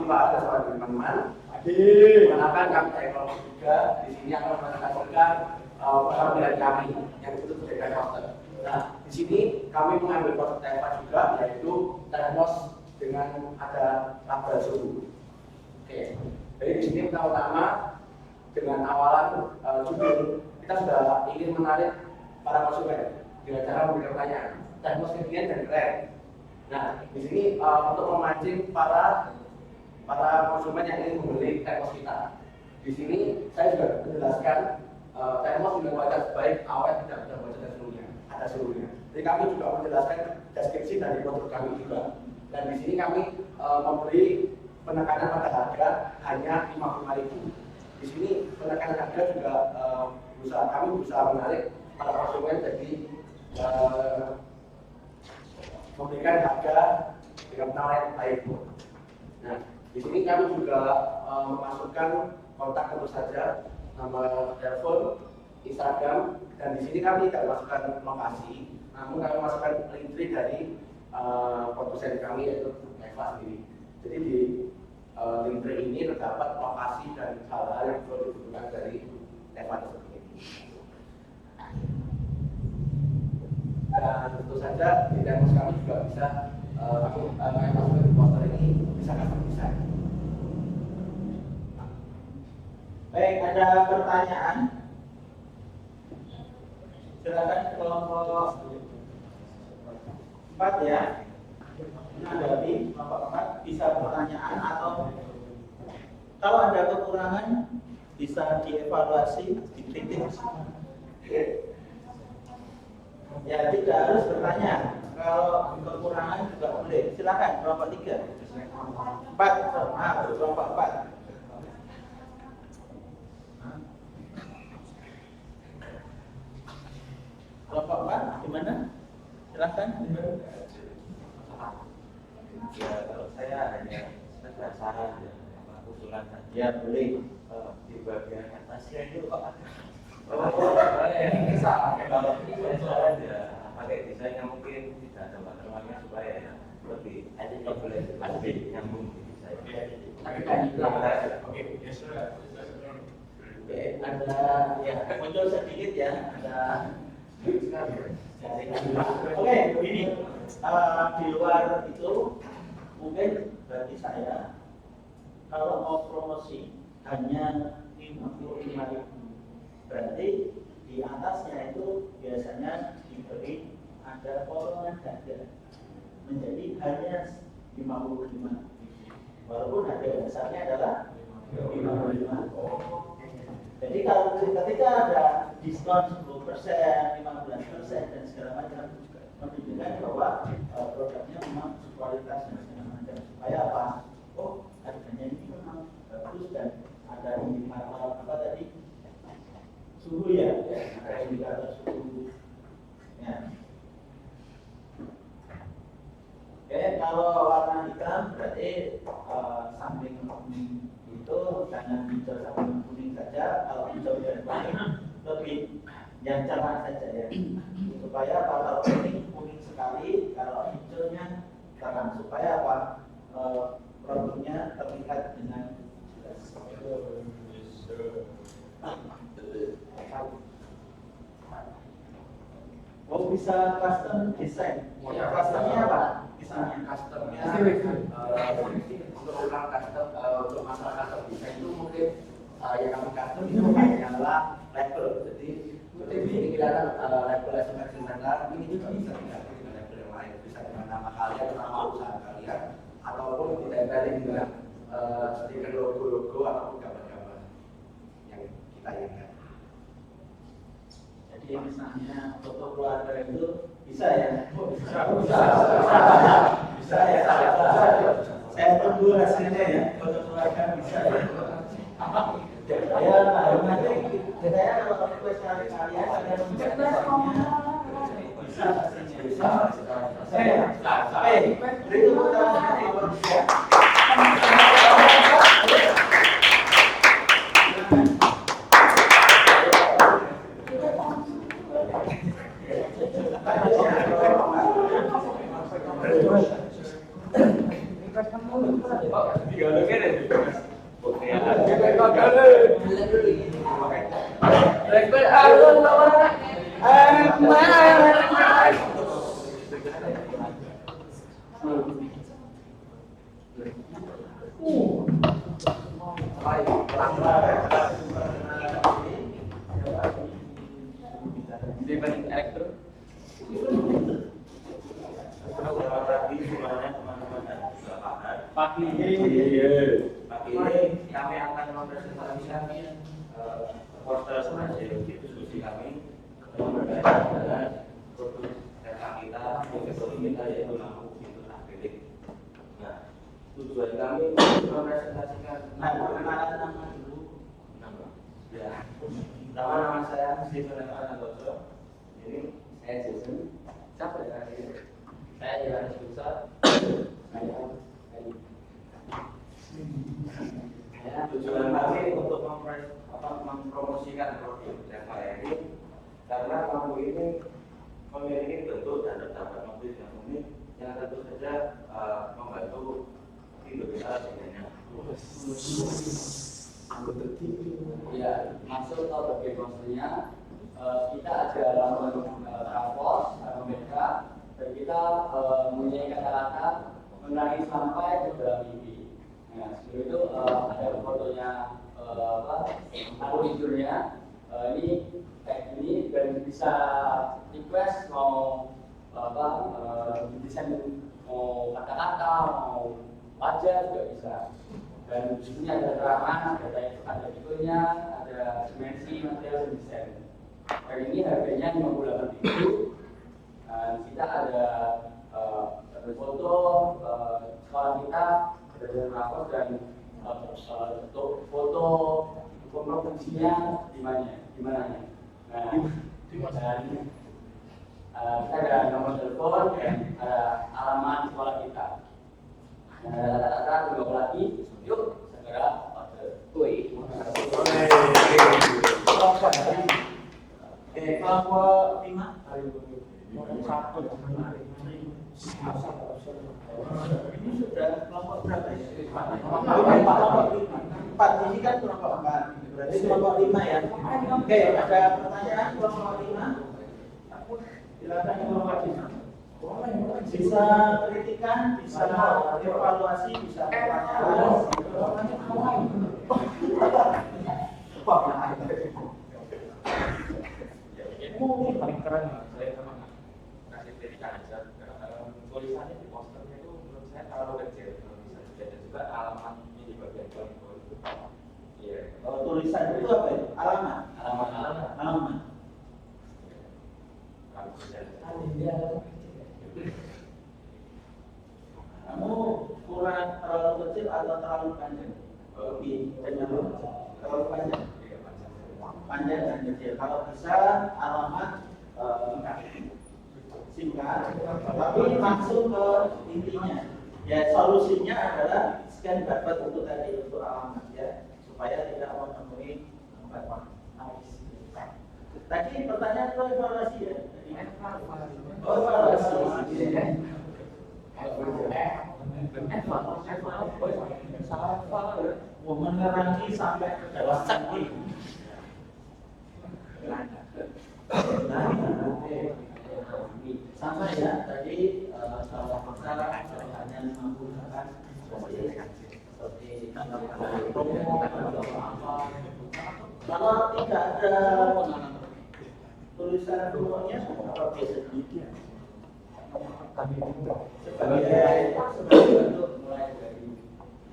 Pak, ada soal teman-teman. Mengenalkan kami teknologi juga. Di sini akan menyampaikan pengambilan kami yang itu sebagai master. Nah, di sini kami mengambil proses tema juga, yaitu termos dengan ada label suhu. Oke. Jadi di sini pertama dengan awalan judul kita sudah ingin menarik para konsumen dengan cara memberikan pertanyaan termos kekinian dan keren. Nah, di sini untuk memancing para konsumen yang ingin membeli termos kita. Di sini saya juga menjelaskan termos dengan kualitas baik, awet, tidak mudah bocor dan seluruhnya. Ada seluruhnya. Jadi kami juga menjelaskan deskripsi dari produk kami juga. Dan di sini kami memberi penekanan pada harga hanya 55.000. Di sini penekanan harga juga kami berusaha menarik para konsumen jadi memberikan harga dengan penawaran baik. Nah, di sini kami juga memasukkan kontak tentu saja, nama telepon, Instagram, dan di sini kami tidak masukkan lokasi, namun kami masukkan link tree dari produsen kami yaitu Eva sendiri. Jadi di link tree ini terdapat lokasi dan hal-hal yang perlu dibutuhkan dari Eva tersebut. Dan tentu saja di demos kami juga bisa kami masukkan di poster ini bisa kami desain. Baik, ada pertanyaan? Silakan kelompok 4 ya. Menanggapi kelompok 4 bisa pertanyaan atau kalau ada kekurangan bisa dievaluasi, dikritik. Ya tidak harus bertanya. Kalau kekurangan juga boleh. Silakan kelompok 3. 4, kelompok 4. Kelompok 4 gimana? Silakan. Ya kalau saya hanya sekedar saran ya, usulan saja. Ya boleh. Di bagian atasnya itu kok ada. Bisa. Kalau saran ya pakai desain yang mungkin tidak ada watermarknya supaya ya lebih boleh lebih nyambung di desain. Oke, ada ya muncul sedikit ya, ada Oke, begini. Di luar itu mungkin bagi saya kalau mau promosi hanya 55.000, berarti di atasnya itu biasanya diberi ada potongan harga menjadi hanya 55.000, walaupun harga dasarnya adalah 55. Jadi kalau ketika ada diskon 10%, 15% dan segala macam, menunjukkan bahwa produknya memang kualitas dan segala macam. Supaya apa? Oh, harganya ini memang bagus dan ada indikator apa tadi? Suhu ya, ada indikator suhu. Ya. Oke, kalau warna hitam berarti samping kuning itu jangan hijau samping kuning saja. Kalau hijau dan kuning lebih yang cerah saja ya. Supaya kalau kuning sekali, kalau hijaunya terang. Supaya apa? Produknya terlihat dengan jelas. Oh, bisa custom design. Customnya apa? Misalnya Customnya untuk ulang custom untuk masalah custom design itu mungkin yang kami custom itu hanyalah label. Jadi seperti ini kelihatan label SMS Menlar ini juga bisa diganti dengan label yang lain, bisa dengan nama kalian, nama usaha kalian, ataupun ditempelin dengan stiker logo-logo ataupun gambar-gambar yang kita inginkan. Jadi misalnya foto keluarga itu bisa ya? Bisa ya? Saya tunggu hasilnya ya, foto keluarga bisa ya? Ya, nanti saya kalau request kalian ada bisa hasilnya. Berikut kita pagi ini kami akan mempresentasikan poster hasil diskusi kami berkaitan dengan produk data kita, produk kita yaitu lampu pintu akrilik. Nah, tujuan kami mempresentasikan perkenalan nama dulu. Ya, nama saya Stephen Santoso. Ini saya Jason. Siapa ya? Saya Yohanes Busa. Tujuan kami untuk mempromosikan produk Java ini karena lampu ini memiliki bentuk dan terdapat motif yang unik yang tentu saja membantu hidup kita sebenarnya. Ya, masuk atau bagian maksudnya kita ada lampu kampus atau mereka dan kita mempunyai kata-kata menangis sampai ke dalam mimpi. Nah, sebelum itu ada fotonya aku tidurnya ini kayak gini dan bisa request mau desain mau kata-kata mau wajah juga bisa. Dan di sini ada keterangan, ada titelnya, ada dimensi, material, dan desain. Dan ini harganya 58.000. Dan kita ada foto sekolah kita berdasarkan rapor dan foto fungsinya di mana? Nah, dan kita ada nomor telepon dan ada alamat sekolah kita. Nah, rata-rata tunggu lagi, yuk segera order. Kelompok 5 ini sudah kelompok berapa ya? Kelompok 4 ini kan kelompok 4 berarti kelompok 5 ya. Oke, ada pertanyaan kelompok 5? Silakan informasi. Bisa kritikan, bisa evaluasi, bisa pertanyaan. Ini paling keren lah, saya memang kasih kritikan aja. Tulisannya di posternya itu menurut saya terlalu kecil, belum bisa dibaca juga alamatnya di bagian bawah itu. Iya. Kalau tulisan itu apa itu? Alamat. Alamat. Kamu kurang terlalu kecil atau terlalu panjang? Lebih cenderung terlalu panjang. Panjang dan kecil. Kalau bisa alamat singkat, tapi langsung ke intinya. Ya solusinya adalah scan barcode untuk tadi untuk alamat ya, supaya tidak memenuhi tempat. Tadi pertanyaan itu evaluasi ya. Oh evaluasi. Menerangi sampai ke dewasa ini. Sama ya tadi kalau masalah hanya 50 kan seperti kalau tidak ada tulisan rumahnya apa biasa sedikit sebagai bentuk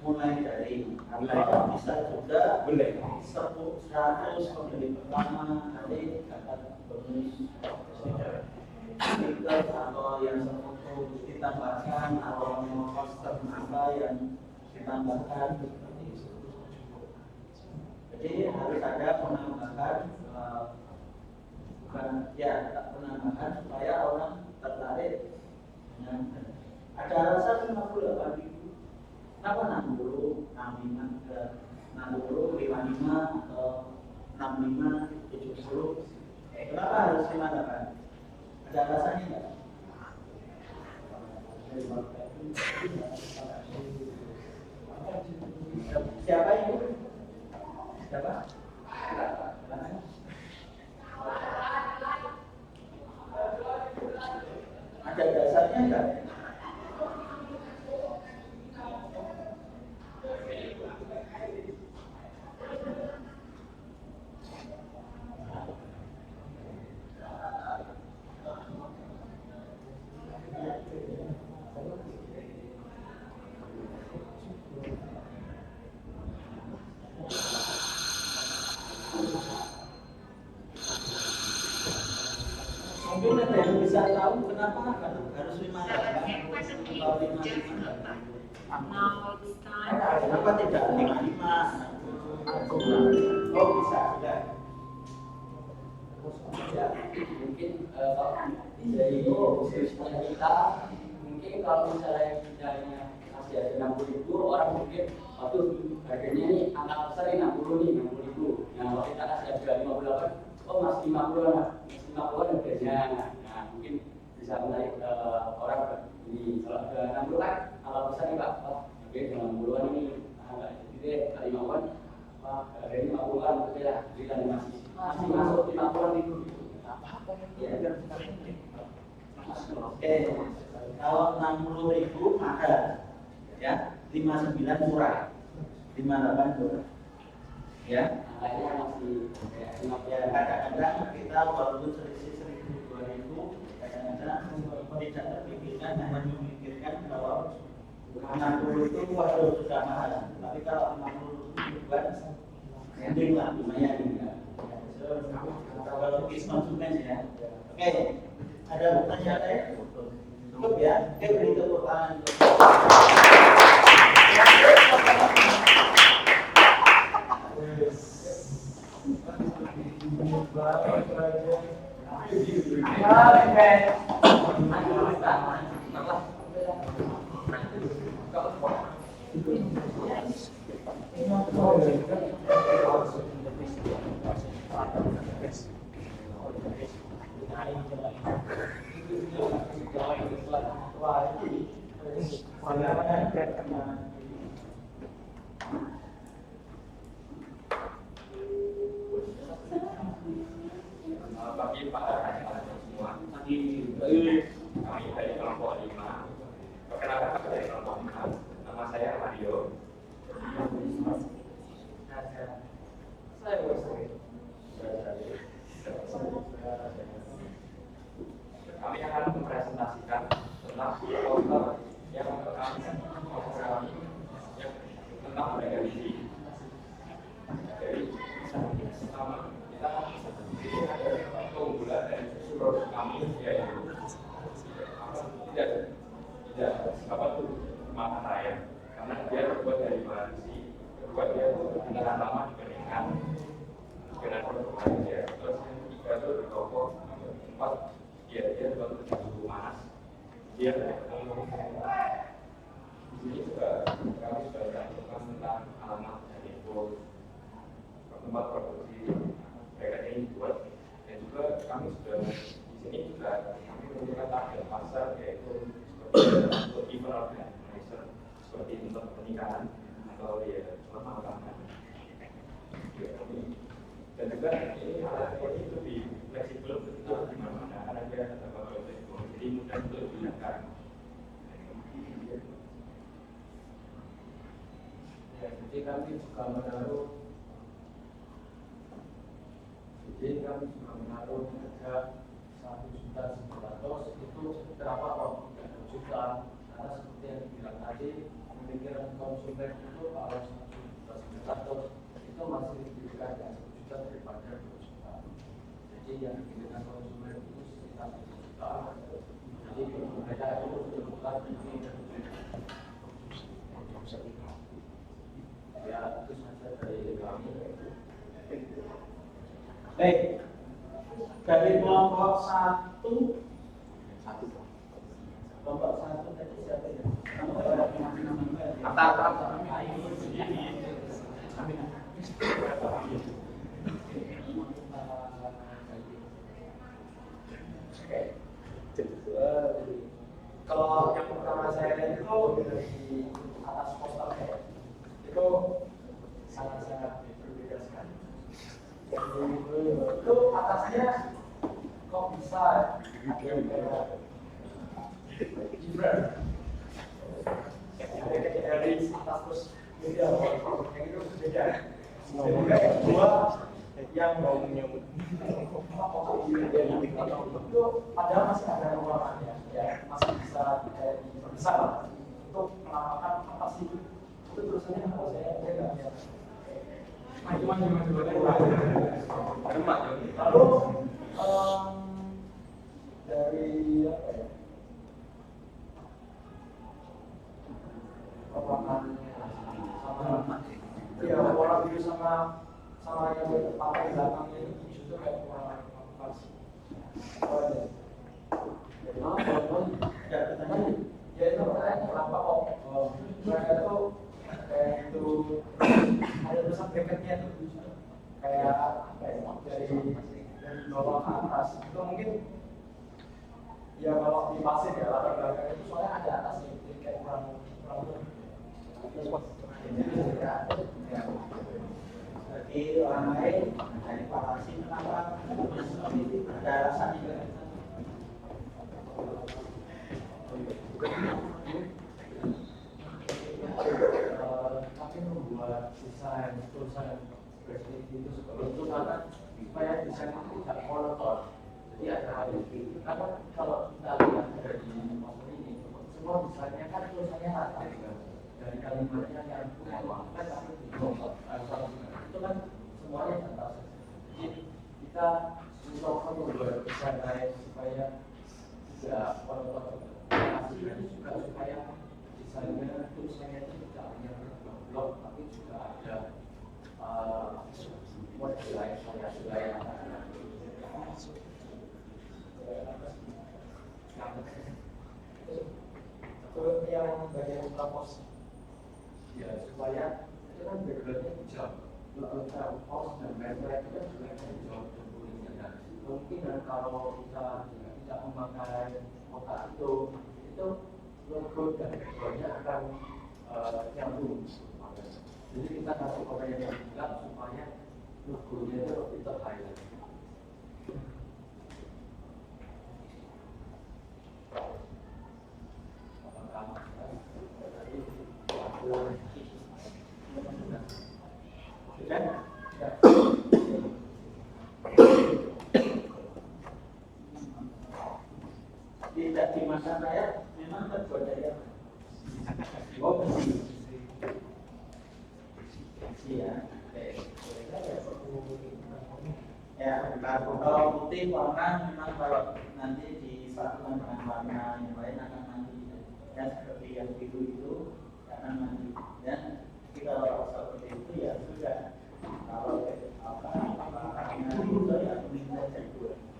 mulai dari atau bisa juga 100 pembeli pertama nanti dapat bonus stiker atau yang sefoto ditambahkan atau poster apa yang ditambahkan. Jadi harus ada penambahan penambahan supaya orang tertarik dengan ada alasan 58.000. Kenapa 60, 65 ke 60, 55 atau 65, 70? Kenapa harus 58? Ada alasannya enggak? Siapa itu? Siapa? Ada dasarnya enggak? Mungkin ada yang bisa tahu kenapa harus 58 atau 55? Kenapa tidak 55? Oh bisa sudah. Ya, mungkin dari diskusinya kita, mungkin kalau misalnya misalnya masih ada 60.000 orang mungkin harganya ini angka besar ini 60 nih 60.000. Nah kalau kita kasih harga 58, oh masih 50 harganya. Nah mungkin bisa menarik orang ini kalau harga 60 kan angka besar nih Pak. Oke 60-an ini enggak jadi deh kali 50-an. Wah harganya 50-an oke lah kita masih masuk 50-an itu. Oke, kalau 60.000 mahal, ya 59 murah, 58 murah, ya. Angkanya masih Ya kadang-kadang kita walaupun selisih 1.000 2.000, kadang-kadang tidak terpikirkan hanya memikirkan kalau 60 itu waduh sudah mahal, tapi kalau 50 buat mending lah lumayan ya. Kalau logis konsumen ya. Oke, ada pertanyaan lain? Cukup ya. Oke, beri tepuk tangan. Bagi para semua. tuh di toko tempat dia juga suhu panas, dia di sini juga kami sudah menentukan tentang alamat dan info tempat produksi mereka ini dibuat, dan juga kami sudah di sini juga kami menentukan target pasar yaitu seperti event organizer, seperti untuk pernikahan atau ya pemakaman. Dan juga ini alat ini lebih fleksibel untuk di mana-mana karena dia terdapat fleksibel, jadi mudah untuk digunakan. Ya, jadi kami juga menaruh harga 1.900.000 itu berapa kok 3 juta, karena seperti yang dibilang tadi pemikiran konsumen itu kalau 1.900.000 itu masih lebih dekat dengan 1 juta daripada 2 juta. Jadi yang dipikirkan konsumen itu sekitar 1 juta. Jadi mereka itu bukan ini ya, itu saja dari kami. Baik, dari kelompok 1 tadi siapa ya? Kalau yang pertama saya lihat itu dari atas posternya itu sangat-sangat berbeda sekali. Itu atasnya kok bisa ada kayak Gibran dari atas terus beda, yang itu beda. Dan juga yang kedua yang mau menyebut itu padahal masih ada ruangannya, ya masih bisa diperbesar untuk menampakkan apa sih itu tulisannya apa saya nggak lihat. Lalu dari apa ya? Ya orang biru sama yang pakai belakangnya ini justru kayak kurang pas. Ya itu pertanyaan kenapa kok mereka itu kayak itu ada tulisan bracketnya itu kayak apa ya, dari bawah ke atas itu mungkin ya kalau di pasir ya latar belakang itu soalnya ada atasnya jadi kayak kurang Jadi orang lain dari palasi kenapa ada alasan juga. Kami membuat desain tulisan seperti itu seperti itu karena supaya desain itu tidak monoton. Jadi ada karena kalau kita lihat dari motor ini semua desainnya kan tulisannya rata dari kalimatnya yang kan tapi itu kan semuanya rata. Jadi kita mencoba membuat desain lain supaya tidak monoton. Hasilnya juga supaya desainnya tulisannya itu tidak hanya blok tapi juga ada model lain variasi itu yang bagian pos ya supaya itu kan backgroundnya hijau untuk pos dan background itu kan juga ada hijau dan kulitnya. Mungkin kalau kita tidak memakai kotak itu logo dan backgroundnya akan nyambung. Jadi kita kasih kotak yang gelap supaya logonya itu highlight. Tidak di masa saya memang berbudaya. Oh bersih. Iya. Ya, kalau putih warna memang kalau nanti disatukan dengan warna yang lain akan mandi. Ya seperti yang biru itu akan mandi. Ya, jadi kalau seperti itu ya sudah. Kalau apa itu ya kuning saja.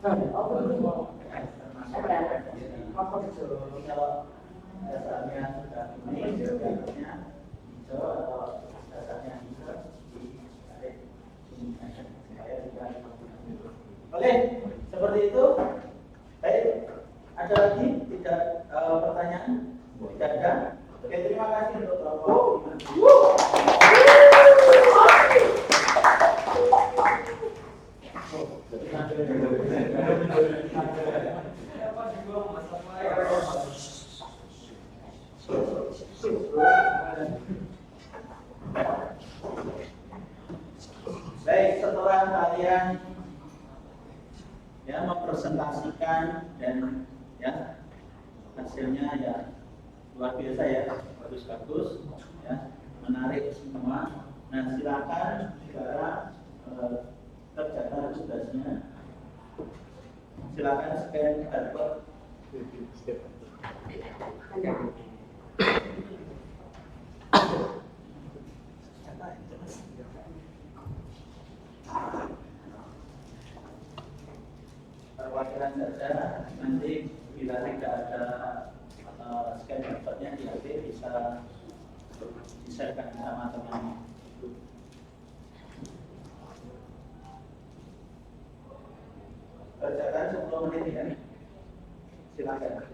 Kalau dasarnya sudah kuning, dasarnya hijau atau dasarnya hijau ditarik supaya tidak. Oke, seperti itu. Baik, ada lagi tidak pertanyaan? Tidak ada. Oke, terima kasih untuk Bapak. Baik, setelah kalian ya mempresentasikan dan ya hasilnya ya luar biasa ya, bagus-bagus ya, menarik semua. Nah, silakan sekarang kerjakan tugasnya. Silakan scan barcode. Perwakilan saja, nanti bila tidak ada scan barcode-nya di HP bisa di-share-kan sama teman. Kerjakan 10 menit ya. Silakan.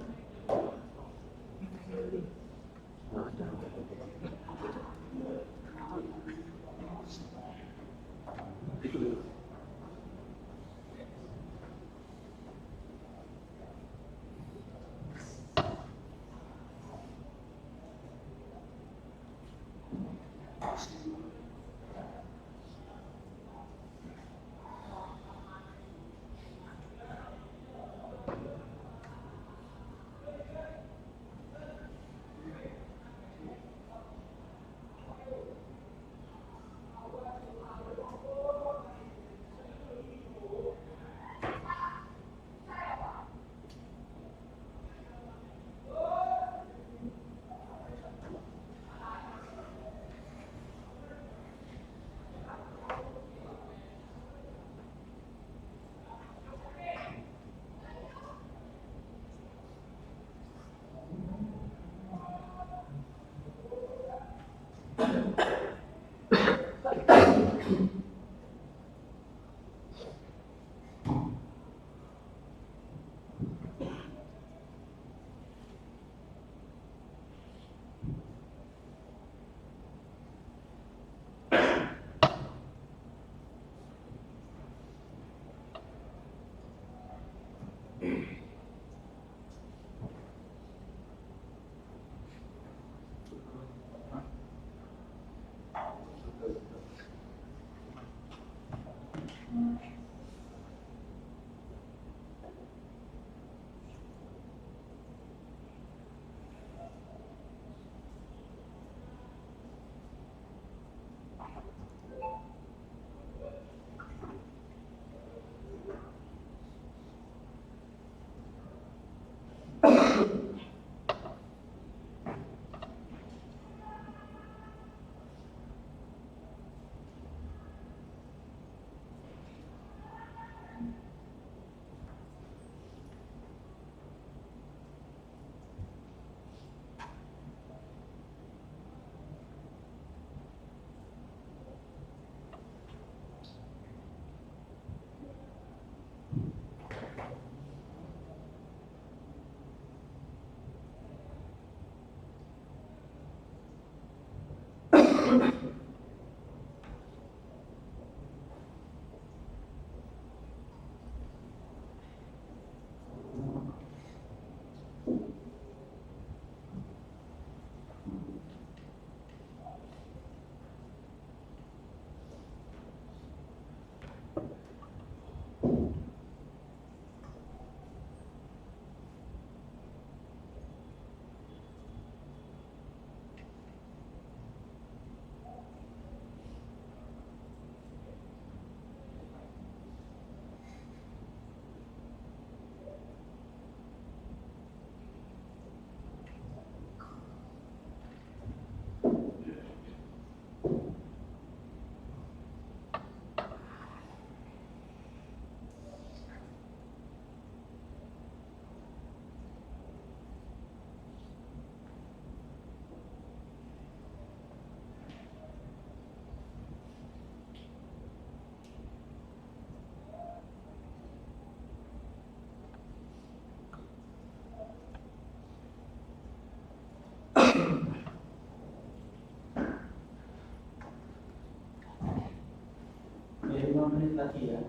menit lagi ya.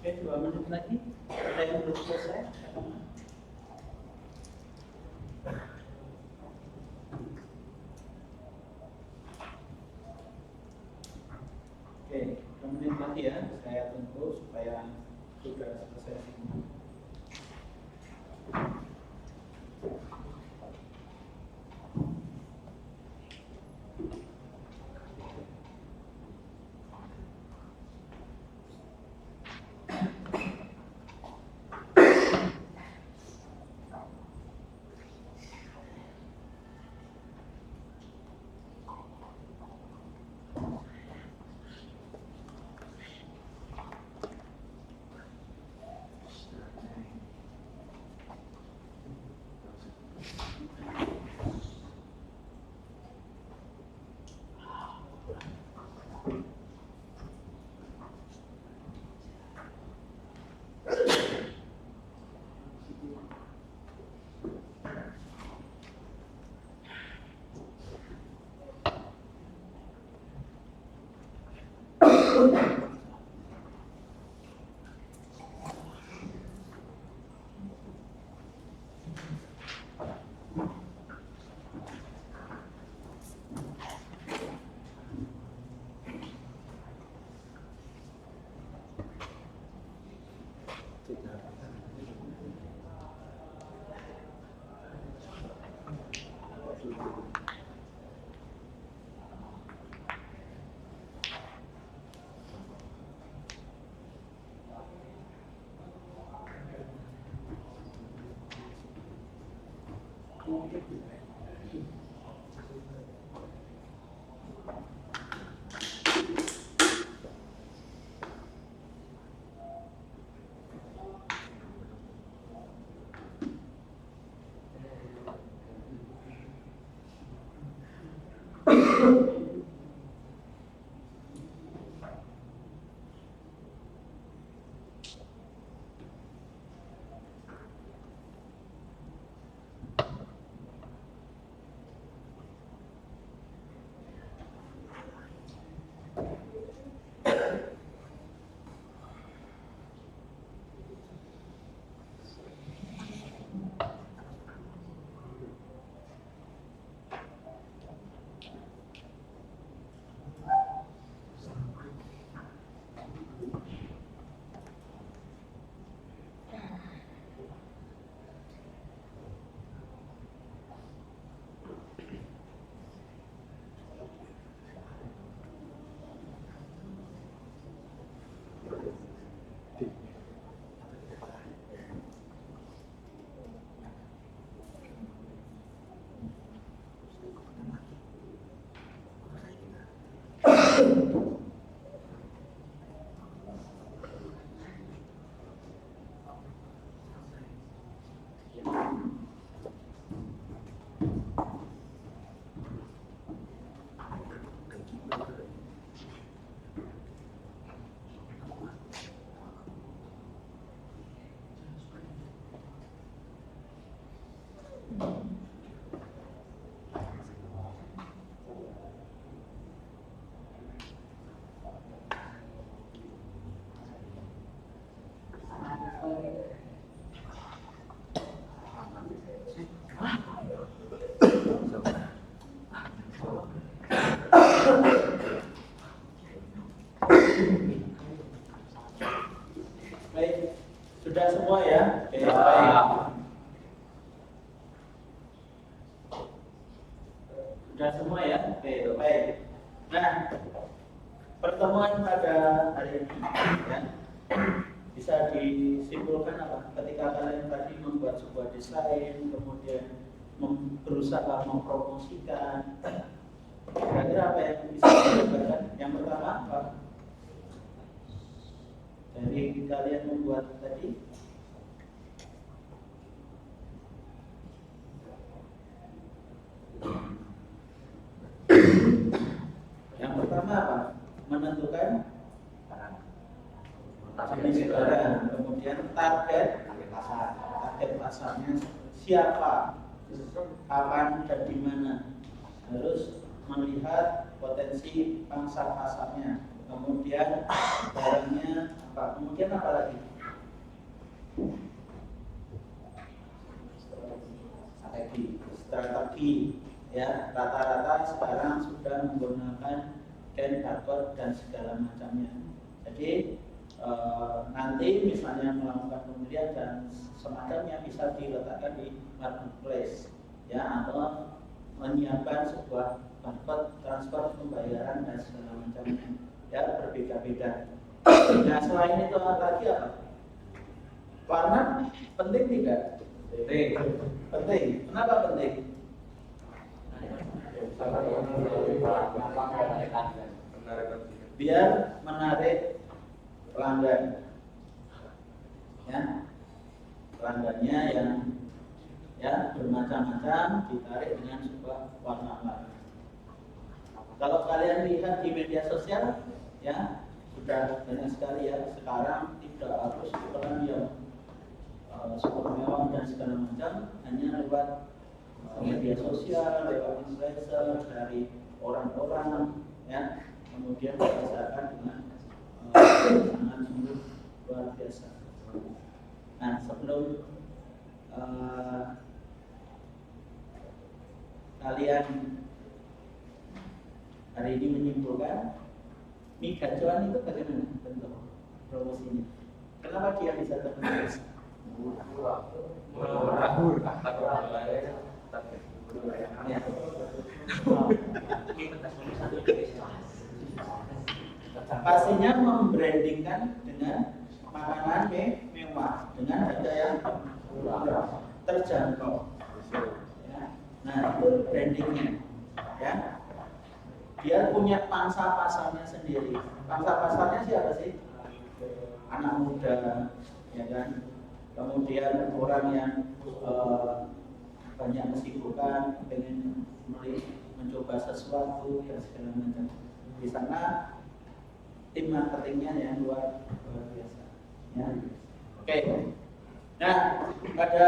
Oke, 2 menit lagi. Ada yang belum selesai? Oke, 2 menit lagi ya. Saya tunggu supaya sudah selesai semua. ya? Oke, baik. Sudah semua ya? Oke, baik. Nah, pertemuan pada hari ini ya, bisa disimpulkan apa? Ketika kalian tadi membuat sebuah desain, kemudian berusaha mempromosikan, kira-kira apa yang bisa dilakukan? Yang pertama apa? Dari kalian membuat tadi, yang pertama apa? Menentukan jenis barang, kemudian target pasarnya siapa, kapan dan di mana. Harus melihat potensi pangsa pasarnya, kemudian barangnya apa, kemudian apa lagi? Strategi ya, rata-rata sekarang sudah menggunakan scan barcode dan segala macamnya. Jadi nanti misalnya melakukan pembelian dan semacamnya bisa diletakkan di marketplace ya, atau menyiapkan sebuah barcode transfer pembayaran dan segala macamnya ya, berbeda-beda. Nah, selain itu lagi apa? Warna penting tidak? Penting. Kenapa penting? Biar menarik pelanggan ya, pelanggannya yang ya bermacam-macam ditarik dengan sebuah warna. Kalau kalian lihat di media sosial ya, sudah banyak sekali ya, sekarang tidak harus ukuran yang super mewah dan segala macam, hanya lewat media sosial, lewat influencer dari orang-orang ya, kemudian dipasarkan dengan sangat sungguh luar biasa. Nah, sebelum kalian hari ini menyimpulkan, mie gacoan itu bagaimana bentuk promosinya? Kenapa dia bisa terpenuhi? Ya. Pastinya membrandingkan dengan makanan mewah dengan harga yang terjangkau. Ya. Nah, itu brandingnya. Ya. Dia punya pangsa pasarnya sendiri. Pangsa pasarnya siapa sih? Anak muda, ya kan? Kemudian orang yang banyak kesibukan, pengen mencoba sesuatu dan segala macam. Di sana tim marketingnya yang luar biasa. Ya. Oke. Nah, pada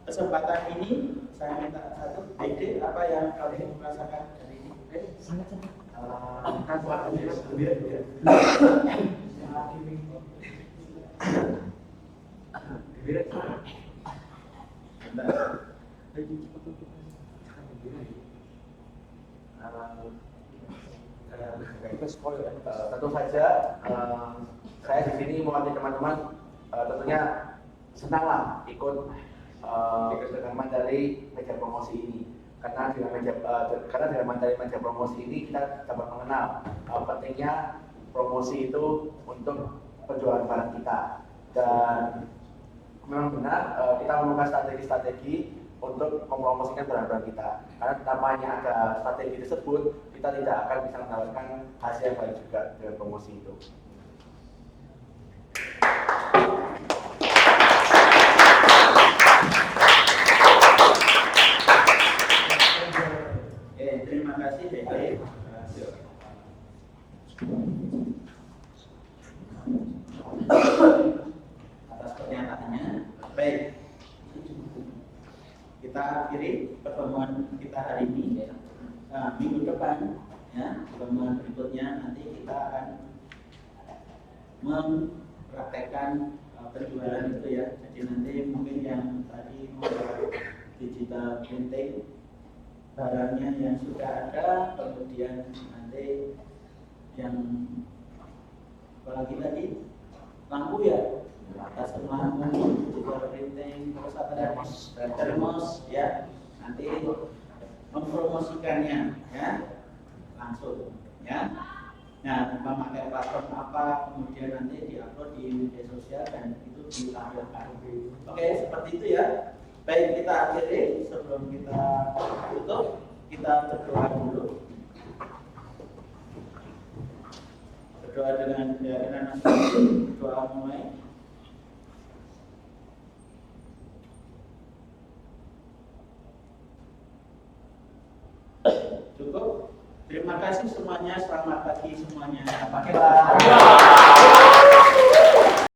kesempatan ini saya minta satu ide apa yang kalian merasakan dari ini. Sangat-sangat. Tentu saja saya di sini mewakili teman-teman tentunya senanglah ikut kegiatan dari meja promosi ini, karena dengan materi meja promosi ini kita dapat mengenal pentingnya promosi itu untuk penjualan barang kita, dan memang benar kita memerlukan strategi-strategi untuk mempromosikan barang-barang kita, karena tanpa hanya ada strategi tersebut kita tidak akan bisa mendapatkan hasil yang baik juga dengan promosi itu. Terima kasih Dede atas pernyataannya. Baik, kita akhiri pertemuan kita hari ini. Nah, minggu depan ya, pertemuan berikutnya nanti kita akan mempraktekkan penjualan itu ya. Jadi nanti mungkin yang tadi membuat digital printing barangnya yang sudah ada, kemudian nanti yang apalagi tadi lampu ya, atas semuanya juga printing terus apa termos ya, nanti mempromosikannya ya langsung ya. Nah, memakai platform apa, kemudian nanti diupload di media sosial dan itu ditampilkan. Oke, seperti itu ya. Baik, kita akhiri sebelum kita tutup, kita berdoa dulu. Berdoa dengan doa mulai. Cukup. Terima kasih semuanya. Selamat pagi semuanya. Pakai